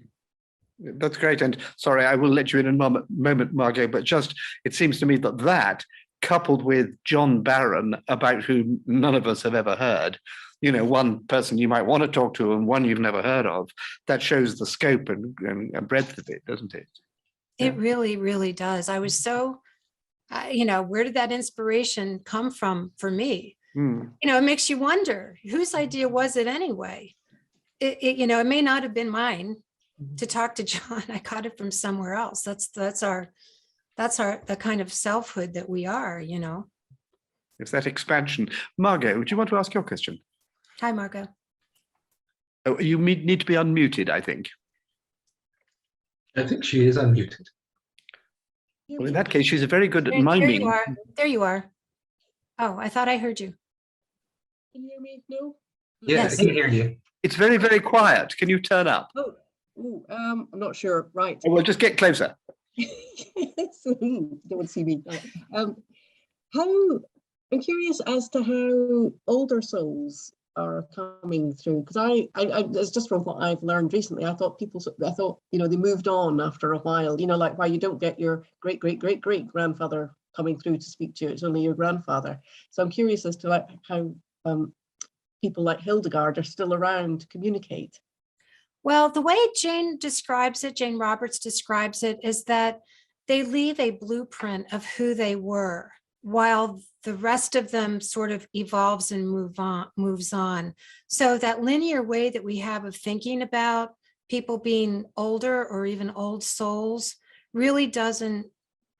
That's great. And sorry, I will let you in a moment, Margot, but just, it seems to me that coupled with John Barron, about whom none of us have ever heard, one person you might want to talk to and one you've never heard of, that shows the scope and breadth of it, doesn't it? It really, really does. I was so, where did that inspiration come from for me? It makes you wonder, whose idea was it anyway? It may not have been mine to talk to John. I got it from somewhere else. That's the kind of selfhood that we are, It's that expansion. Margot, would you want to ask your question? Hi, Margot. Oh, you need to be unmuted, I think. I think she is unmuted. Well, in that case, she's very good at There miming. you are. There you are. Oh, I thought I heard you. Can you hear me? No? Yeah, Yes. I can hear you. It's very, very quiet. Can you turn up? Oh, ooh, I'm not sure. Right. Oh, well, just get closer. Don't see me. Right. I'm curious as to how older souls are coming through, because I it's just from what I've learned recently. I thought they moved on after a while. Like why you don't get your great grandfather coming through to speak to you. It's only your grandfather. So I'm curious as to how people like Hildegard are still around to communicate. Well, the way Jane Roberts describes it, is that they leave a blueprint of who they were, while the rest of them sort of evolves and moves on. So that linear way that we have of thinking about people being older or even old souls really doesn't,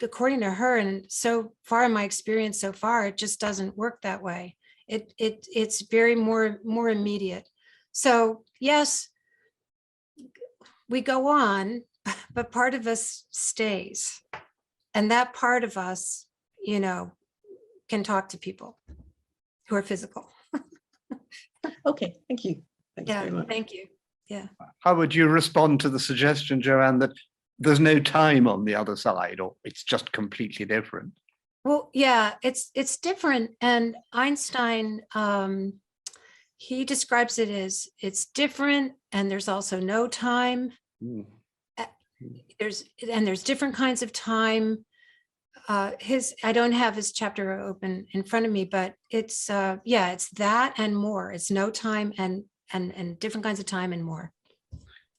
according to her, and so far in my experience so far, it just doesn't work that way. It's very more immediate. So yes, we go on, but part of us stays. And that part of us, can talk to people who are physical. Okay, thank you. Thanks very much. Thank you. Yeah. How would you respond to the suggestion, Joanne, that there's no time on the other side, or it's just completely different? Well, yeah, it's different. And Einstein, he describes it as it's different, and there's also no time. There's different kinds of time. I don't have his chapter open in front of me, but it's yeah, it's that and more. It's no time and different kinds of time and more.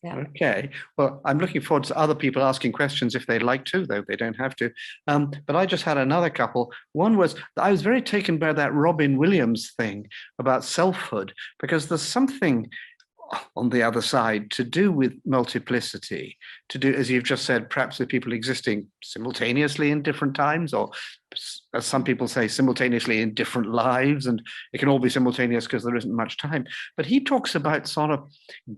Yeah. Okay, well, I'm looking forward to other people asking questions if they'd like to, though they don't have to. But I just had another couple. One was, I was very taken by that Robin Williams thing about selfhood, because there's something on the other side to do with multiplicity, to do, as you've just said, perhaps with people existing simultaneously in different times, or as some people say, simultaneously in different lives, and it can all be simultaneous because there isn't much time. But he talks about sort of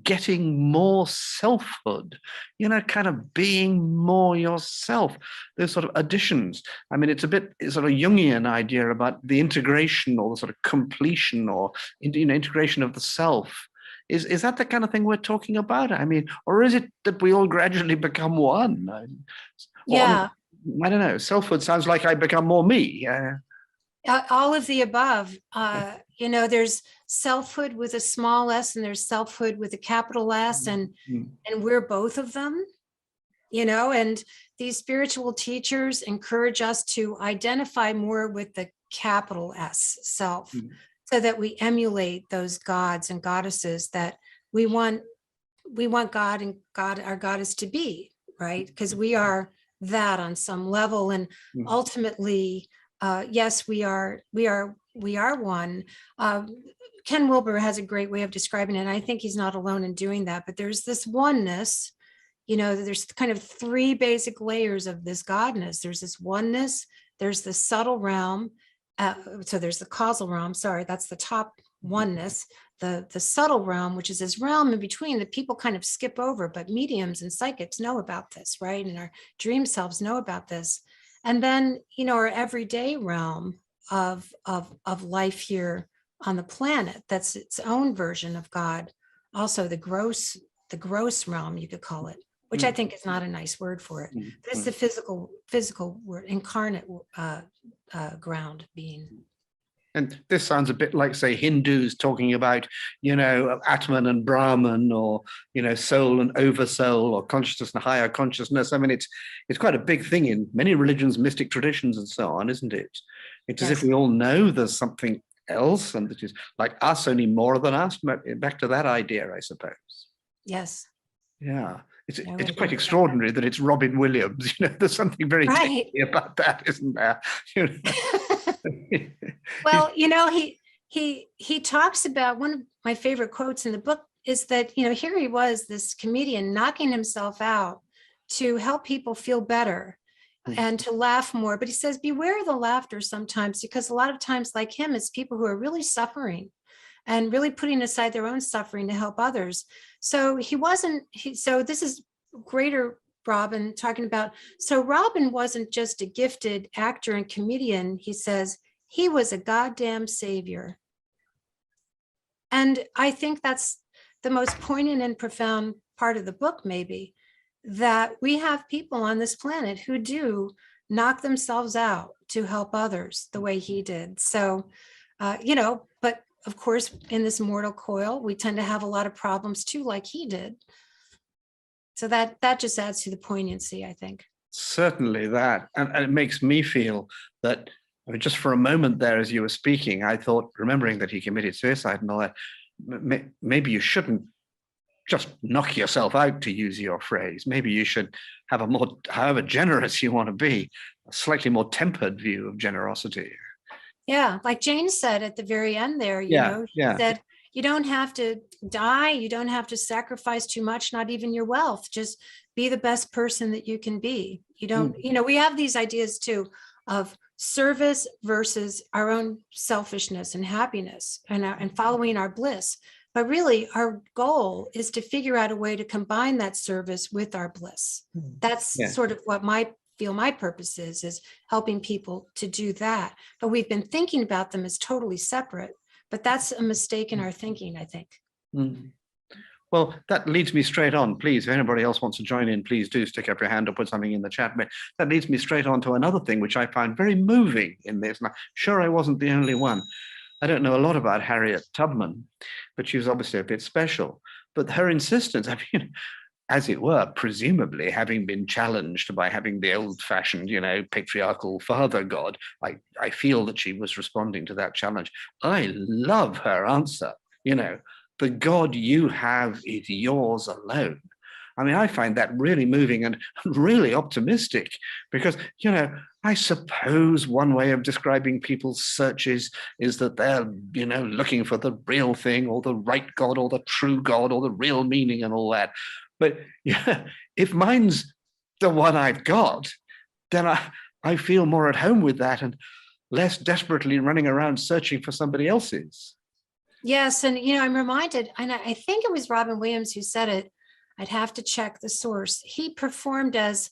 getting more selfhood, you know, kind of being more yourself, those sort of additions. I mean, it's a bit sort of Jungian idea about the integration or the sort of completion or, you know, integration of the self. Is that the kind of thing we're talking about? I mean, or is it that we all gradually become one? Yeah. I don't know. Selfhood sounds like I become more me. All of the above. You know, there's selfhood with a small s and there's selfhood with a capital S, and we're both of them, you know, and these spiritual teachers encourage us to identify more with the capital S, self, so that we emulate those gods and goddesses that we want God and our goddess to be, right? Because we are that on some level, and ultimately, yes, we are one. Ken Wilber has a great way of describing it, and I think he's not alone in doing that, but there's this oneness, you know, there's kind of three basic layers of this godness. There's this oneness, there's the subtle realm, so there's the causal realm, sorry, that's the top oneness, the subtle realm, which is this realm in between that people kind of skip over, but mediums and psychics know about this, right? And our dream selves know about this. And then, you know, our everyday realm of life here on the planet, that's its own version of God. Also the gross realm, you could call it, which I think is not a nice word for it. But it's the physical word, incarnate ground being. And this sounds a bit like, say, Hindus talking about, you know, Atman and Brahman, or, you know, soul and oversoul, or consciousness and higher consciousness. I mean, it's quite a big thing in many religions, mystic traditions, and so on, isn't it? It's as if we all know there's something else, and that is like us, only more than us. Back to that idea, I suppose. Yes. Yeah. It's quite extraordinary that it's Robin Williams. You know, there's something very tasty about that, isn't there? You know? Well, you know, he talks about, one of my favorite quotes in the book is that, you know, here he was, this comedian knocking himself out to help people feel better and to laugh more. But he says, beware of the laughter sometimes, because a lot of times, like him, it's people who are really suffering and really putting aside their own suffering to help others. So so this is greater Robin talking about, so Robin wasn't just a gifted actor and comedian. He says he was a goddamn savior. And I think that's the most poignant and profound part of the book, maybe, that we have people on this planet who do knock themselves out to help others the way he did. So, you know, but of course, in this mortal coil, we tend to have a lot of problems too, like he did. So that just adds to the poignancy, I think. Certainly that. And it makes me feel that, I mean, just for a moment there, as you were speaking, I thought, remembering that he committed suicide and all that, maybe you shouldn't just knock yourself out, to use your phrase. Maybe you should have a more, however generous you want to be, a slightly more tempered view of generosity. Yeah, like Jane said at the very end there, you know, she said, you don't have to die, you don't have to sacrifice too much, not even your wealth, just be the best person that you can be. You don't, you know, we have these ideas too of service versus our own selfishness and happiness and following our bliss. But really, our goal is to figure out a way to combine that service with our bliss. That's sort of what my purpose is helping people to do that. But we've been thinking about them as totally separate, but that's a mistake in our thinking, I think. Well, that leads me straight on. Please, if anybody else wants to join in, please do stick up your hand or put something in the chat. But that leads me straight on to another thing, which I found very moving in this. And I'm sure I wasn't the only one. I don't know a lot about Harriet Tubman, but she was obviously a bit special. But her insistence, I mean, as it were, presumably having been challenged by having the old-fashioned, patriarchal father god. I feel that she was responding to that challenge. I love her answer. The God you have is yours alone. I mean, I find that really moving and really optimistic because, I suppose one way of describing people's searches is that they're, looking for the real thing or the right God or the true God or the real meaning and all that. But if mine's the one I've got, then I feel more at home with that and less desperately running around searching for somebody else's. Yes. And, I'm reminded, and I think it was Robin Williams who said it. I'd have to check the source. He performed as,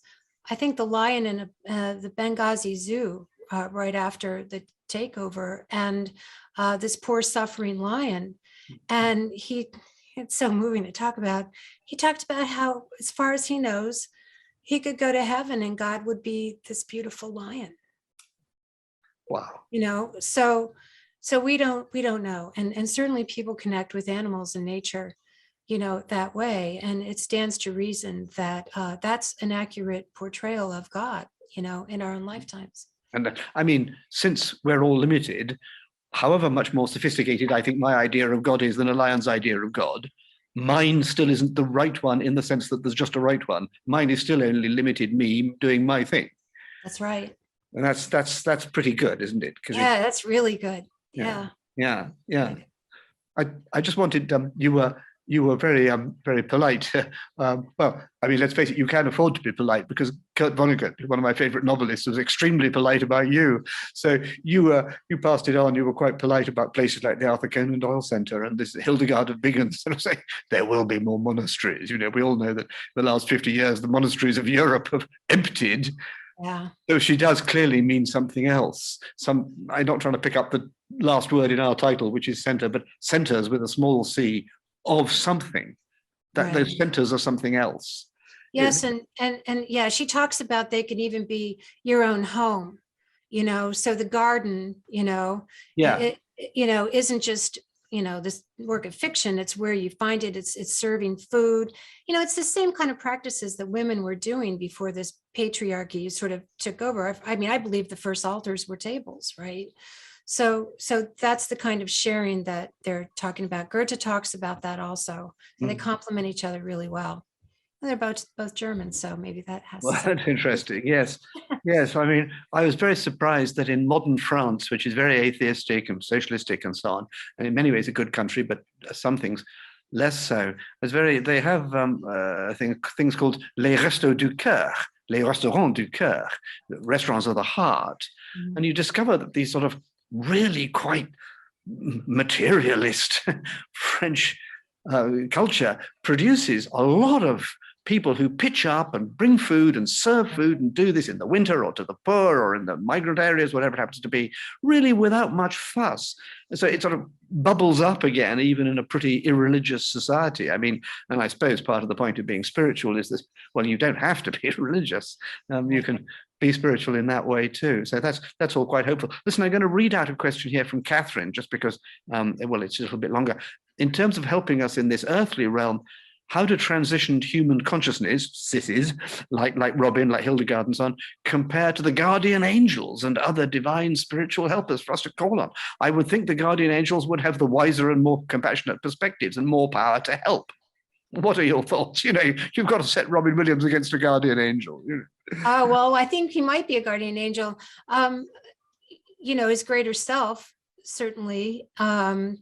I think, the lion in the Benghazi zoo right after the takeover, and this poor suffering lion. And it's so moving to talk about. He talked about how, as far as he knows, he could go to heaven and God would be this beautiful lion. Wow. So we don't know. And certainly people connect with animals in nature, that way. And it stands to reason that that's an accurate portrayal of God, in our own lifetimes. And I mean, since we're all limited, however much more sophisticated I think my idea of God is than a lion's idea of God, mine still isn't the right one in the sense that there's just a right one. Mine is still only limited me doing my thing. That's right. And that's pretty good, isn't it? Yeah, that's really good. Yeah. I just wanted you were very very polite. Well, I mean, let's face it, you can't afford to be polite because Kurt Vonnegut, one of my favorite novelists, was extremely polite about you. So you passed it on. You were quite polite about places like the Arthur Conan Doyle Center and this Hildegard of Bingen. Sort of saying there will be more monasteries. We all know that the last 50 years the monasteries of Europe have emptied. Yeah. So she does clearly mean something else. I'm not trying to pick up the last word in our title, which is center, but centers with a small c of something. That Right. those centers are something else. Yes, and yeah, she talks about they can even be your own home, so the garden, Yeah. it isn't just, this work of fiction, it's where you find it, it's serving food, it's the same kind of practices that women were doing before this patriarchy sort of took over. I mean, I believe the first altars were tables, right? So that's the kind of sharing that they're talking about. Goethe talks about that also, and they complement each other really well. And they're both German, so maybe that has. Well, that's interesting. Yes. I mean, I was very surprised that in modern France, which is very atheistic and socialistic and so on, and in many ways a good country, but some things less so. They have things called les restos du cœur, les restaurants du cœur, restaurants of the heart, and you discover that these sort of really quite materialist French culture produces a lot of people who pitch up and bring food and serve food and do this in the winter or to the poor or in the migrant areas, whatever it happens to be, really without much fuss. And so it sort of bubbles up again, even in a pretty irreligious society. I mean, and I suppose part of the point of being spiritual is this, well, you don't have to be religious. You can be spiritual in that way too. So that's all quite hopeful. Listen, I'm going to read out a question here from Catherine, just because, well, it's a little bit longer. In terms of helping us in this earthly realm, how do transitioned human consciousness, sissies, like Robin, like Hildegard and so on, compare to the guardian angels and other divine spiritual helpers for us to call on? I would think the guardian angels would have the wiser and more compassionate perspectives and more power to help. What are your thoughts? You've got to set Robin Williams against a guardian angel. Oh, well, I think he might be a guardian angel. His greater self, certainly. I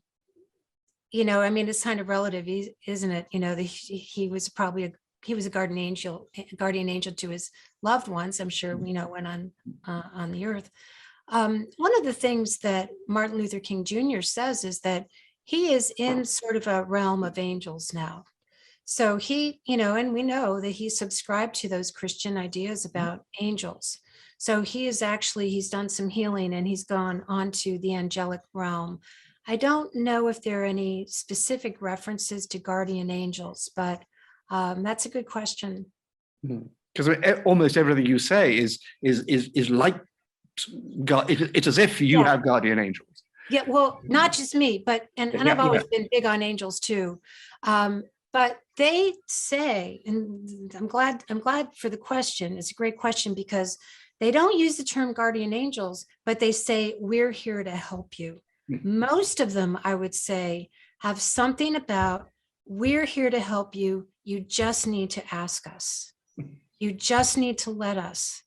mean, it's kind of relative, isn't it? He was a guardian angel to his loved ones, I'm sure, when on the earth. One of the things that Martin Luther King Jr. says is that he is in sort of a realm of angels now. So he, and we know that he subscribed to those Christian ideas about angels. So he's done some healing and he's gone on to the angelic realm. I don't know if there are any specific references to guardian angels, but that's a good question. Because almost everything you say is like God. It's as if you have guardian angels. Yeah, well, not just me, but and I've always been big on angels too. But they say, and I'm glad for the question. It's a great question because they don't use the term guardian angels, but they say, we're here to help you. Most of them, I would say, have something about, we're here to help you. You just need to ask us. You just need to let us.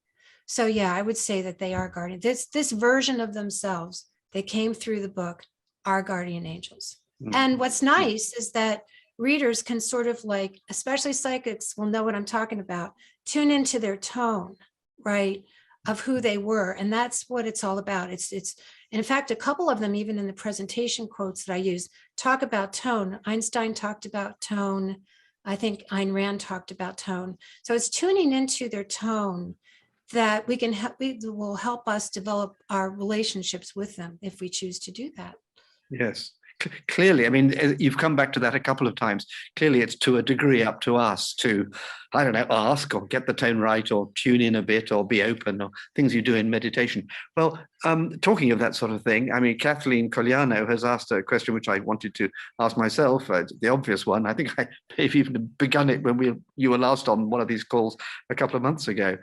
So yeah, I would say that they are guardian. This version of themselves that came through the book are guardian angels. And what's nice is that readers can sort of like, especially psychics will know what I'm talking about, tune into their tone, right, of who they were. And that's what it's all about. It's in fact, a couple of them, even in the presentation quotes that I use, talk about tone. Einstein talked about tone. I think Ayn Rand talked about tone. So it's tuning into their tone that we will help us develop our relationships with them if we choose to do that. Yes. Clearly, I mean, you've come back to that a couple of times. Clearly, it's to a degree up to us to, I don't know, ask or get the tone right or tune in a bit or be open or things you do in meditation. Well, talking of that sort of thing, I mean, Kathleen Coliano has asked a question which I wanted to ask myself, the obvious one. I think I may have even begun it when you were last on one of these calls a couple of months ago.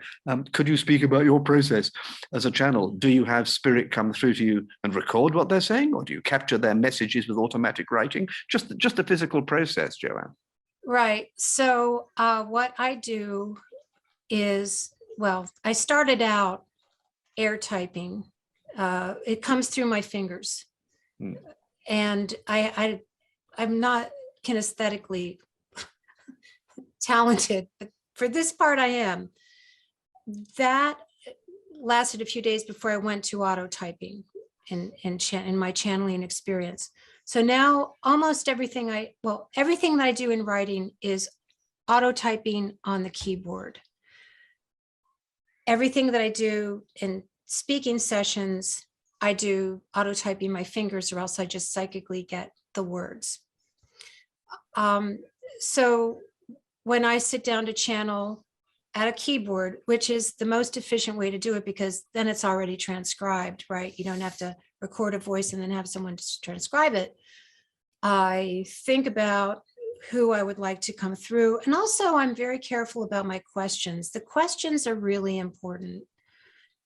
Could you speak about your process as a channel? Do you have spirit come through to you and record what they're saying, or do you capture their messages with automatic writing? Just the physical process, Joanne. Right. So what I do is, well, I started out air typing. It comes through my fingers. And I'm not kinesthetically talented, but for this part I am. That lasted a few days before I went to auto typing in my channeling experience. So now almost everything that I do in writing is auto typing on the keyboard. Everything that I do in speaking sessions, I do auto typing my fingers, or else I just psychically get the words. So when I sit down to channel at a keyboard, which is the most efficient way to do it, because then it's already transcribed, right? You don't have to record a voice and then have someone transcribe it. I think about who I would like to come through. And also I'm very careful about my questions. The questions are really important.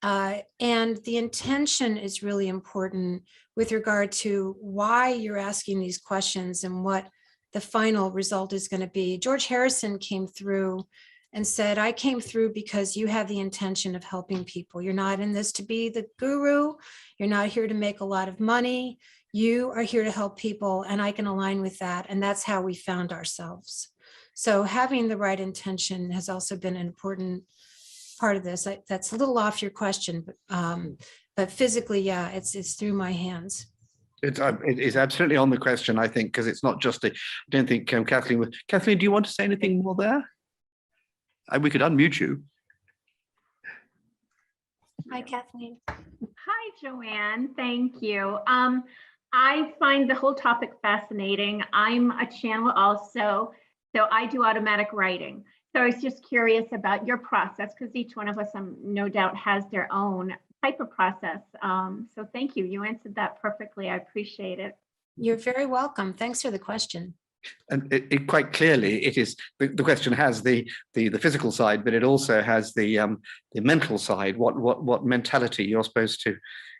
And the intention is really important with regard to why you're asking these questions and what the final result is going to be. George Harrison came through and said, I came through because you have the intention of helping people. You're not in this to be the guru. You're not here to make a lot of money. You are here to help people, and I can align with that. And that's how we found ourselves. So having the right intention has also been an important part of this. That's a little off your question, but physically, yeah, it's through my hands. It is absolutely on the question, I think, because it's not just I don't think Kathleen, do you want to say anything more there? We could unmute you. Hi, Kathleen. Hi, Joanne. Thank you. I find the whole topic fascinating. I'm a channel also, so I do automatic writing. So I was just curious about your process, because each one of us, no doubt, has their own type of process. So thank you. You answered that perfectly. I appreciate it. You're very welcome. Thanks for the question. And it quite clearly, it is the question has the physical side, but it also has the mental side. What mentality you're supposed to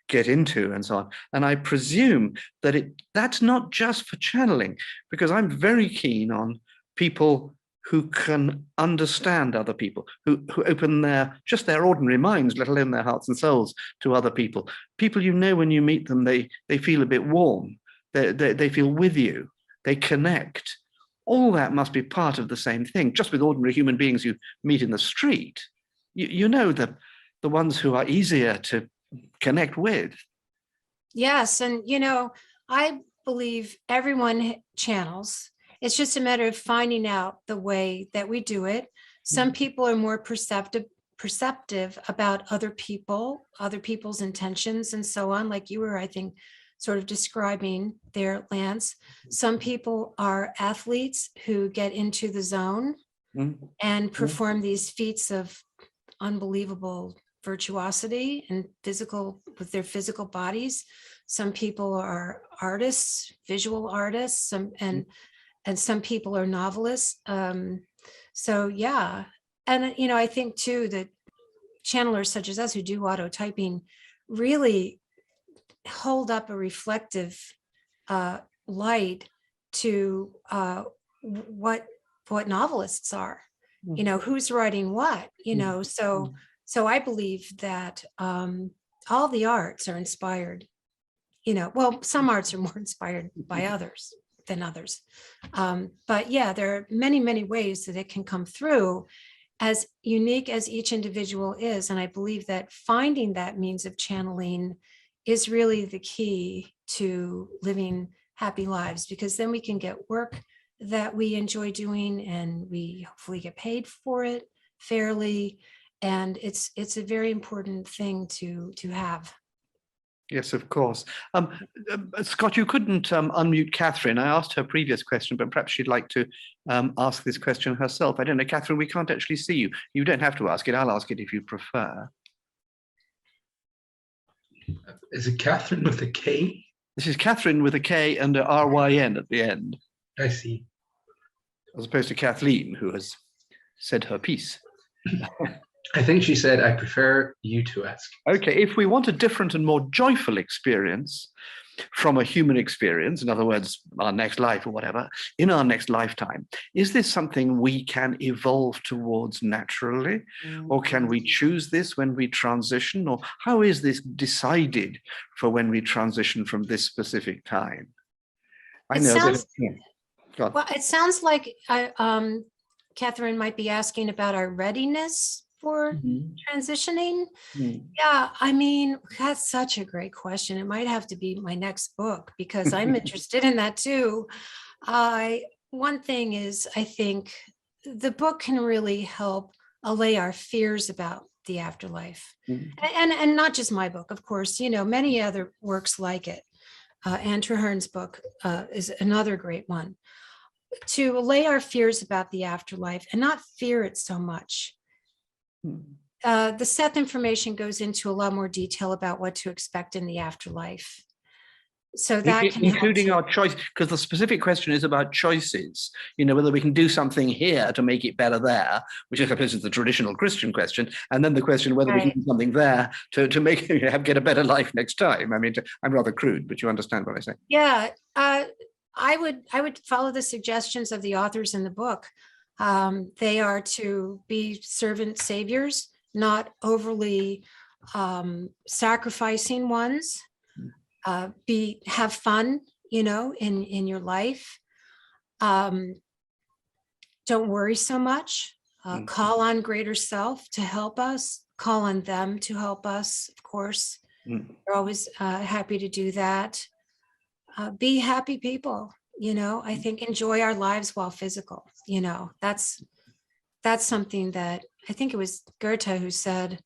get into, and so on. And I presume that that's not just for channeling, because I'm very keen on people who can understand other people, who open their ordinary minds, let alone their hearts and souls, to other people. People, you know, when you meet them, they feel a bit warm. They feel with you. They connect. All that must be part of the same thing. Just with ordinary human beings you meet in the street, you know the ones who are easier to connect with. Yes, and you know, I believe everyone channels. It's just a matter of finding out the way that we do it. Some people are more perceptive about other people's intentions and so on, like you were, I think, sort of describing there, Lance. Some people are athletes who get into the zone and perform these feats of unbelievable virtuosity and with their physical bodies. Some people are artists, visual artists, and and some people are novelists. So yeah, and I think too that channelers such as us who do auto typing really hold up a reflective light to what novelists are. Who's writing what. So I believe that all the arts are inspired. Well, some arts are more inspired by others than others. But yeah, there are many, many ways that it can come through, as unique as each individual is. And I believe that finding that means of channeling is really the key to living happy lives, because then we can get work that we enjoy doing and we hopefully get paid for it fairly. And it's a very important thing to have. Yes, of course. Scott, you couldn't unmute Catherine. I asked her previous question, but perhaps she'd like to ask this question herself. I don't know, Catherine, we can't actually see you. You don't have to ask it. I'll ask it if you prefer. Is it Catherine with a K? This is Catherine with a K and a RYN at the end, I see. as opposed to Kathleen, who has said her piece. I think she said, I prefer you to ask. Okay, if we want a different and more joyful experience from a human experience, in other words, our next life or whatever, in our next lifetime, is this something we can evolve towards naturally? Or can we choose this when we transition? Or how is this decided for when we transition from this specific time? I know that. Yeah. Well, it sounds like Catherine might be asking about our readiness for transitioning. Yeah, I mean, that's such a great question. It might have to be my next book, because I'm interested in that too. One thing is, I think the book can really help allay our fears about the afterlife. And not just my book, of course, many other works like it. Anne Treherne's book is another great one. To allay our fears about the afterlife and not fear it so much. The Seth information goes into a lot more detail about what to expect in the afterlife. So that can including our choice, because the specific question is about choices, whether we can do something here to make it better there, which I suppose is the traditional Christian question, and then the question whether we can do something there to make get a better life next time. I mean, I'm rather crude, but you understand what I say. Yeah, I would follow the suggestions of the authors in the book. They are to be servant saviors, not overly sacrificing ones. Have fun, in your life. Don't worry so much. Call on greater self to help us. Call on them to help us, of course. We're always happy to do that. Be happy people. I think enjoy our lives while physical. That's something that I think it was Goethe who said,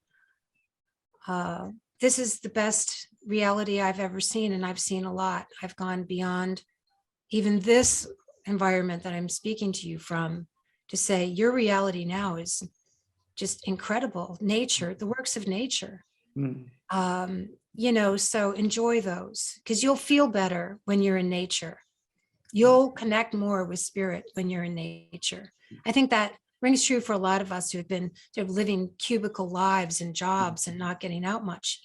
this is the best reality I've ever seen, and I've seen a lot. I've gone beyond even this environment that I'm speaking to you from to say your reality now is just incredible. Nature, the works of nature. So enjoy those, because you'll feel better when you're in nature. You'll connect more with spirit when you're in nature. I think that rings true for a lot of us who have been living cubicle lives and jobs and not getting out much,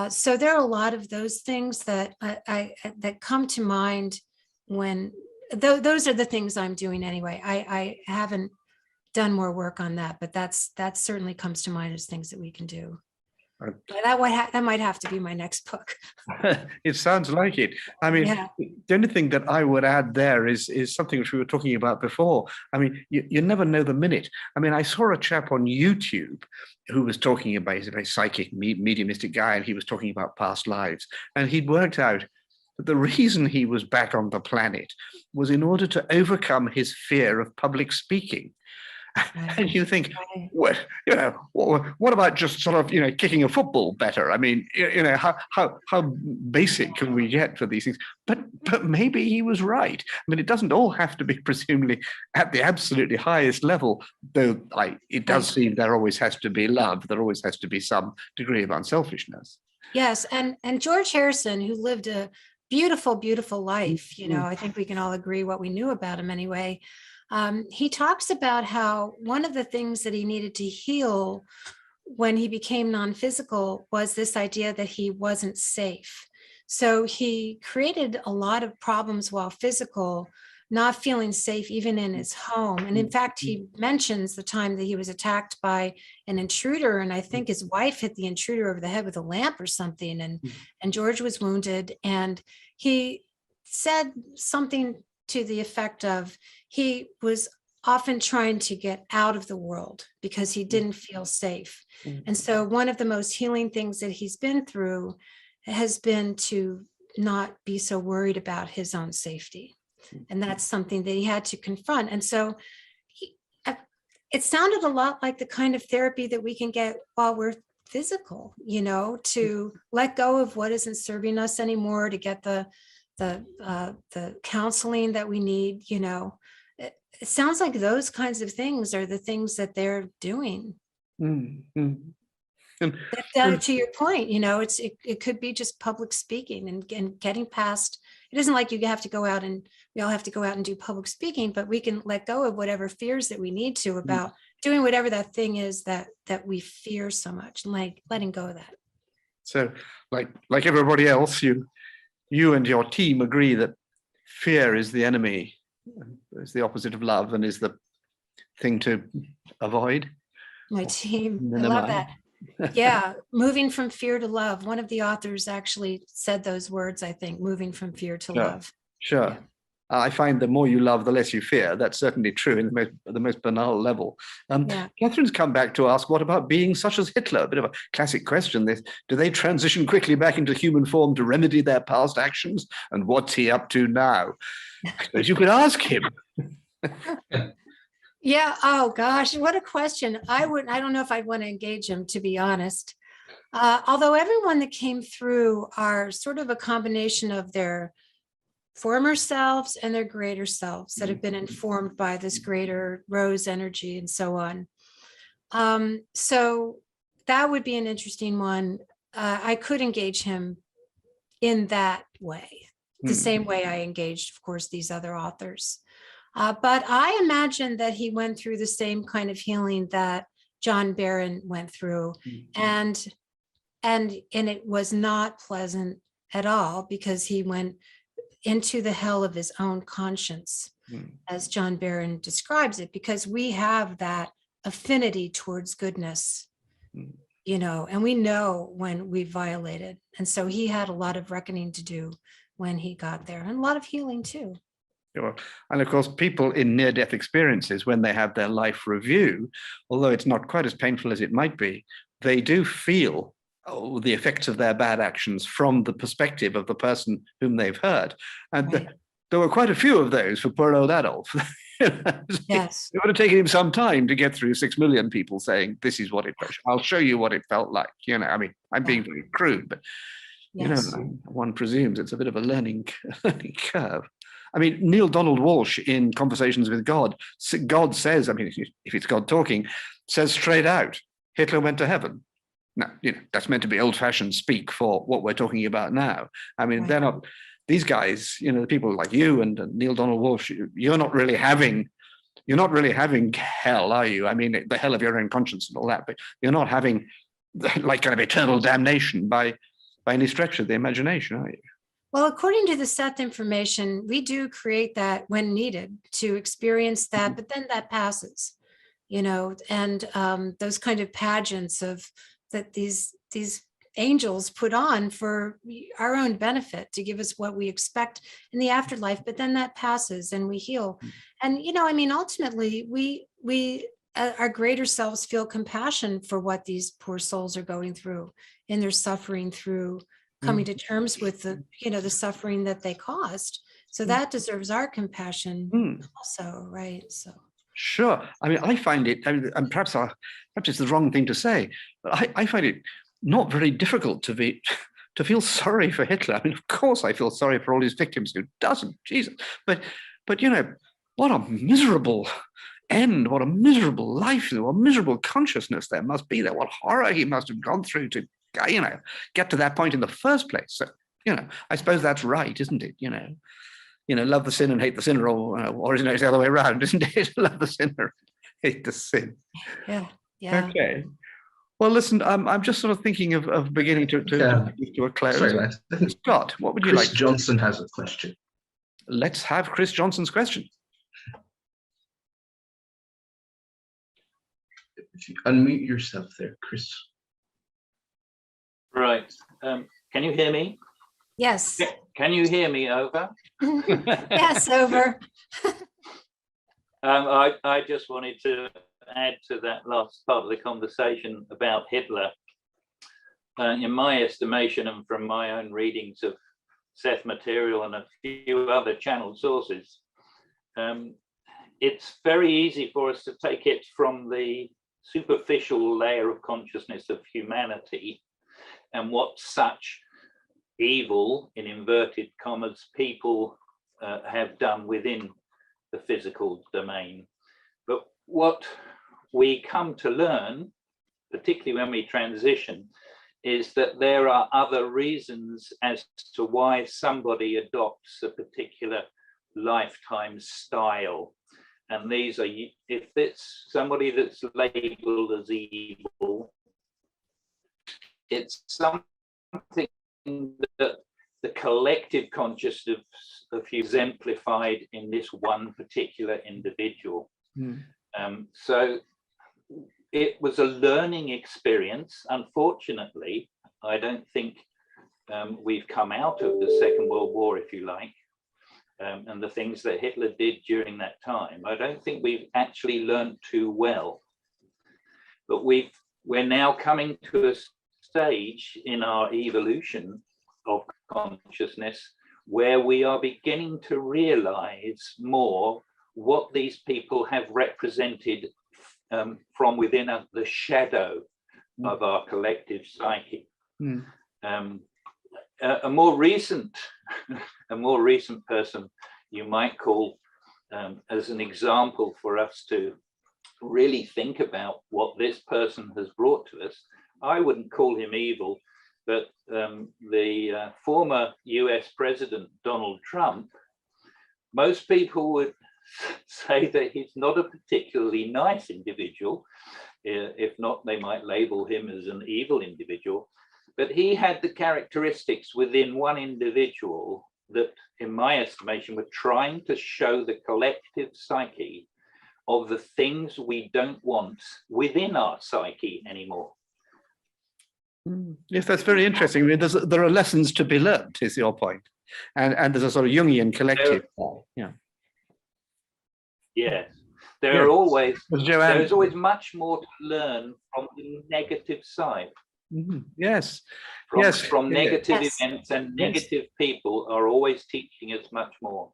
So there are a lot of those things that that come to mind when those are the things I'm doing anyway. I haven't done more work on that, but that certainly comes to mind as things that we can do. That might have to be my next book. It sounds like it. I mean, The only thing that I would add there is something which we were talking about before. I mean, you never know the minute. I mean, I saw a chap on YouTube who was talking about, he's a very psychic, mediumistic guy, and he was talking about past lives. And he'd worked out that the reason he was back on the planet was in order to overcome his fear of public speaking. And you think, what about just sort of, kicking a football better? I mean, how basic can we get for these things? But maybe he was right. I mean, it doesn't all have to be presumably at the absolutely highest level, though it does seem there always has to be love. There always has to be some degree of unselfishness. Yes, and George Harrison, who lived a beautiful, beautiful life. You know, I think we can all agree what we knew about him anyway. He talks about how one of the things that he needed to heal when he became non-physical was this idea that he wasn't safe. So he created a lot of problems while physical, not feeling safe even in his home. And in fact, he mentions the time that he was attacked by an intruder, and I think his wife hit the intruder over the head with a lamp or something, and George was wounded. And he said something to the effect of he was often trying to get out of the world because he didn't feel safe. And so one of the most healing things that he's been through has been to not be so worried about his own safety. And that's something that he had to confront. And so it sounded a lot like the kind of therapy that we can get while we're physical, you know, to let go of what isn't serving us anymore, to get the counseling that we need, you know. It sounds like those kinds of things are the things that they're doing. To your point, you know, it could be just public speaking and getting past. It isn't like you have to go out and we all have to go out and do public speaking, but we can let go of whatever fears that we need to about doing whatever that thing is that we fear so much, like letting go of that. So, like everybody else, you and your team agree that fear is the enemy, is the opposite of love, and is the thing to avoid. My team, I love that. Yeah, moving from fear to love. One of the authors actually said those words, I think, moving from fear to love. Sure. Yeah. I find the more you love, the less you fear. That's certainly true in the most banal level. Catherine's come back to ask, what about beings such as Hitler? A bit of a classic question. Do they transition quickly back into human form to remedy their past actions? And what's he up to now? I suppose you could ask him. Yeah. Oh gosh, what a question. I don't know if I'd want to engage him, to be honest. Although everyone that came through are sort of a combination of their former selves and their greater selves that have been informed by this greater rose energy and so on. So that would be an interesting one. I could engage him in that way, the same way I engaged, of course, these other authors. But I imagine that he went through the same kind of healing that John Barron went through, and it was not pleasant at all, because he went into the hell of his own conscience, as John Barron describes it, because we have that affinity towards goodness, you know, and we know when we violated. And so he had a lot of reckoning to do when he got there, and a lot of healing too. Sure. And of course, people in near-death experiences, when they have their life review, although it's not quite as painful as it might be, they do feel the effects of their bad actions from the perspective of the person whom they've hurt. And there were quite a few of those for poor old Adolf. Yes. It would have taken him some time to get through 6 million people saying, this is what it felt. I'll show you what it felt like. You know, I mean, I'm being very crude, but you know, one presumes it's a bit of a learning curve. I mean, Neil Donald Walsh in Conversations with God says, I mean, if it's God talking, says straight out, Hitler went to heaven. Now, you know, that's meant to be old-fashioned speak for what we're talking about now. I mean, they're not, these guys, you know, the people like you and Neil Donald Walsh, you're not really having hell, are you? I mean, the hell of your own conscience and all that, but you're not having like kind of eternal damnation by any stretch of the imagination, are you? Well, according to the Seth information, we do create that when needed to experience that, but then that passes, you know, and those kind of pageants of that these angels put on for our own benefit to give us what we expect in the afterlife, but then that passes and we heal. And, you know, I mean, ultimately we our greater selves feel compassion for what these poor souls are going through in their suffering through coming to terms with the, you know, the suffering that they caused. So that deserves our compassion also, right? So. Sure. I mean, I find it, and perhaps it's the wrong thing to say, but I find it not very difficult to feel sorry for Hitler. I mean, of course, I feel sorry for all his victims. Who doesn't? Jesus. But you know, what a miserable end! What a miserable life! What a miserable consciousness there must be there. What horror he must have gone through to, you know, get to that point in the first place. So I suppose that's right, isn't it? Love the sin and hate the sinner, or isn't it, it's the other way around, isn't it? Love the sinner, hate the sin. Yeah. Yeah. Okay. Well, listen, I'm just sort of thinking of beginning to a close. Sorry, Lance. I think Scott, what would you Chris like? Johnson has a question. Let's have Chris Johnson's question. If you unmute yourself there, Chris. Right. Can you hear me? Yes. Can you hear me? Over. Yes, over. I just wanted to add to that last part of the conversation about Hitler. In my estimation, and from my own readings of Seth material and a few other channeled sources, it's very easy for us to take it from the superficial layer of consciousness of humanity and what such evil, in inverted commas, people have done within the physical domain. But what we come to learn, particularly when we transition, is that there are other reasons as to why somebody adopts a particular lifetime style. And these are, if it's somebody that's labeled as evil, it's something that the collective consciousness of exemplified in this one particular individual. So it was a learning experience. Unfortunately, I don't think we've come out of the Second World War, if you like, and the things that Hitler did during that time. I don't think we've actually learned too well. But we're now coming to a stage in our evolution of consciousness where we are beginning to realize more what these people have represented from within the shadow of our collective psyche. A more recent person you might call as an example for us to really think about what this person has brought to us. I wouldn't call him evil, but the former US President Donald Trump, most people would say that he's not a particularly nice individual. If not, they might label him as an evil individual. But he had the characteristics within one individual that, in my estimation, were trying to show the collective psyche of the things we don't want within our psyche anymore. Yes, that's very interesting. I mean, there are lessons to be learned, is your point. And there's a sort of Jungian collective. Yeah. Yes. There's always much more to learn from the negative side. Yes. From negative events, and negative people are always teaching us much more.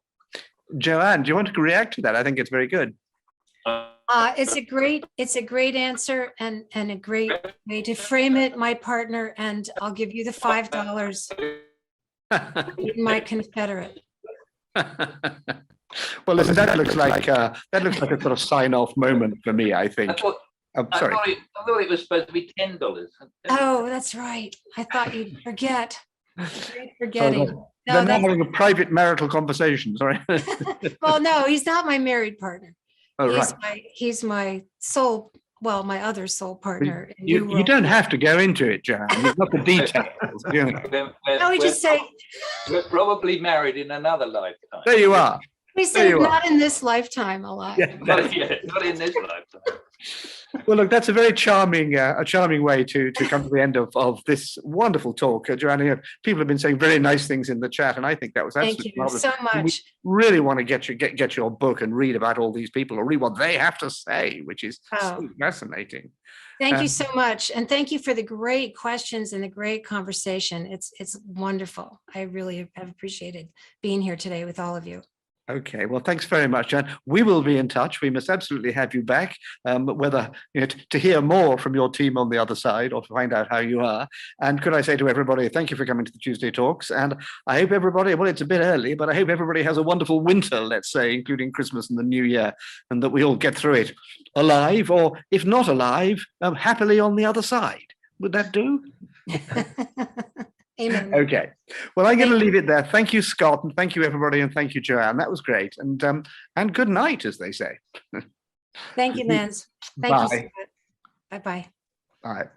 Joanne, do you want to react to that? I think it's very good. It's a great answer and a great way to frame it, my partner, and I'll give you the $5, my Confederate. Well, listen, that looks like a sort of sign-off moment for me, I think. I thought it was supposed to be $10. Oh, that's right. I thought you'd forget. Forgetting. They're not having a private marital conversation. Sorry. Well, no, he's not my married partner. Oh, right. He's my soul. Well, my other soul partner. You don't have to go into it, Joanne. You've got the details. No, we just say we're probably married in another lifetime. There you are. We said not in this lifetime, alive. Yeah. Not in this lifetime. Well, look, that's a very charming, way to come to the end of this wonderful talk, Joanne. People have been saying very nice things in the chat, and I think that was absolutely marvelous. Thank you so much. We really want to get your book and read about all these people, or read what they have to say, which is so fascinating. Thank you so much, and thank you for the great questions and the great conversation. It's wonderful. I really have appreciated being here today with all of you. Okay, well, thanks very much, Jan. We will be in touch. We must absolutely have you back, whether to hear more from your team on the other side or to find out how you are. And could I say to everybody, thank you for coming to the Tuesday Talks. And I hope everybody, well, it's a bit early, but I hope everybody has a wonderful winter, let's say, including Christmas and the New Year, and that we all get through it alive, or if not alive, happily on the other side. Would that do? Amen. Okay. Well, I'm going to Thank leave it there. Thank you, Scott, and thank you, everybody, and thank you, Joanne. That was great. And good night, as they say. Thank you, Lance. Thank you, Bye. Scott. Bye-bye. Bye.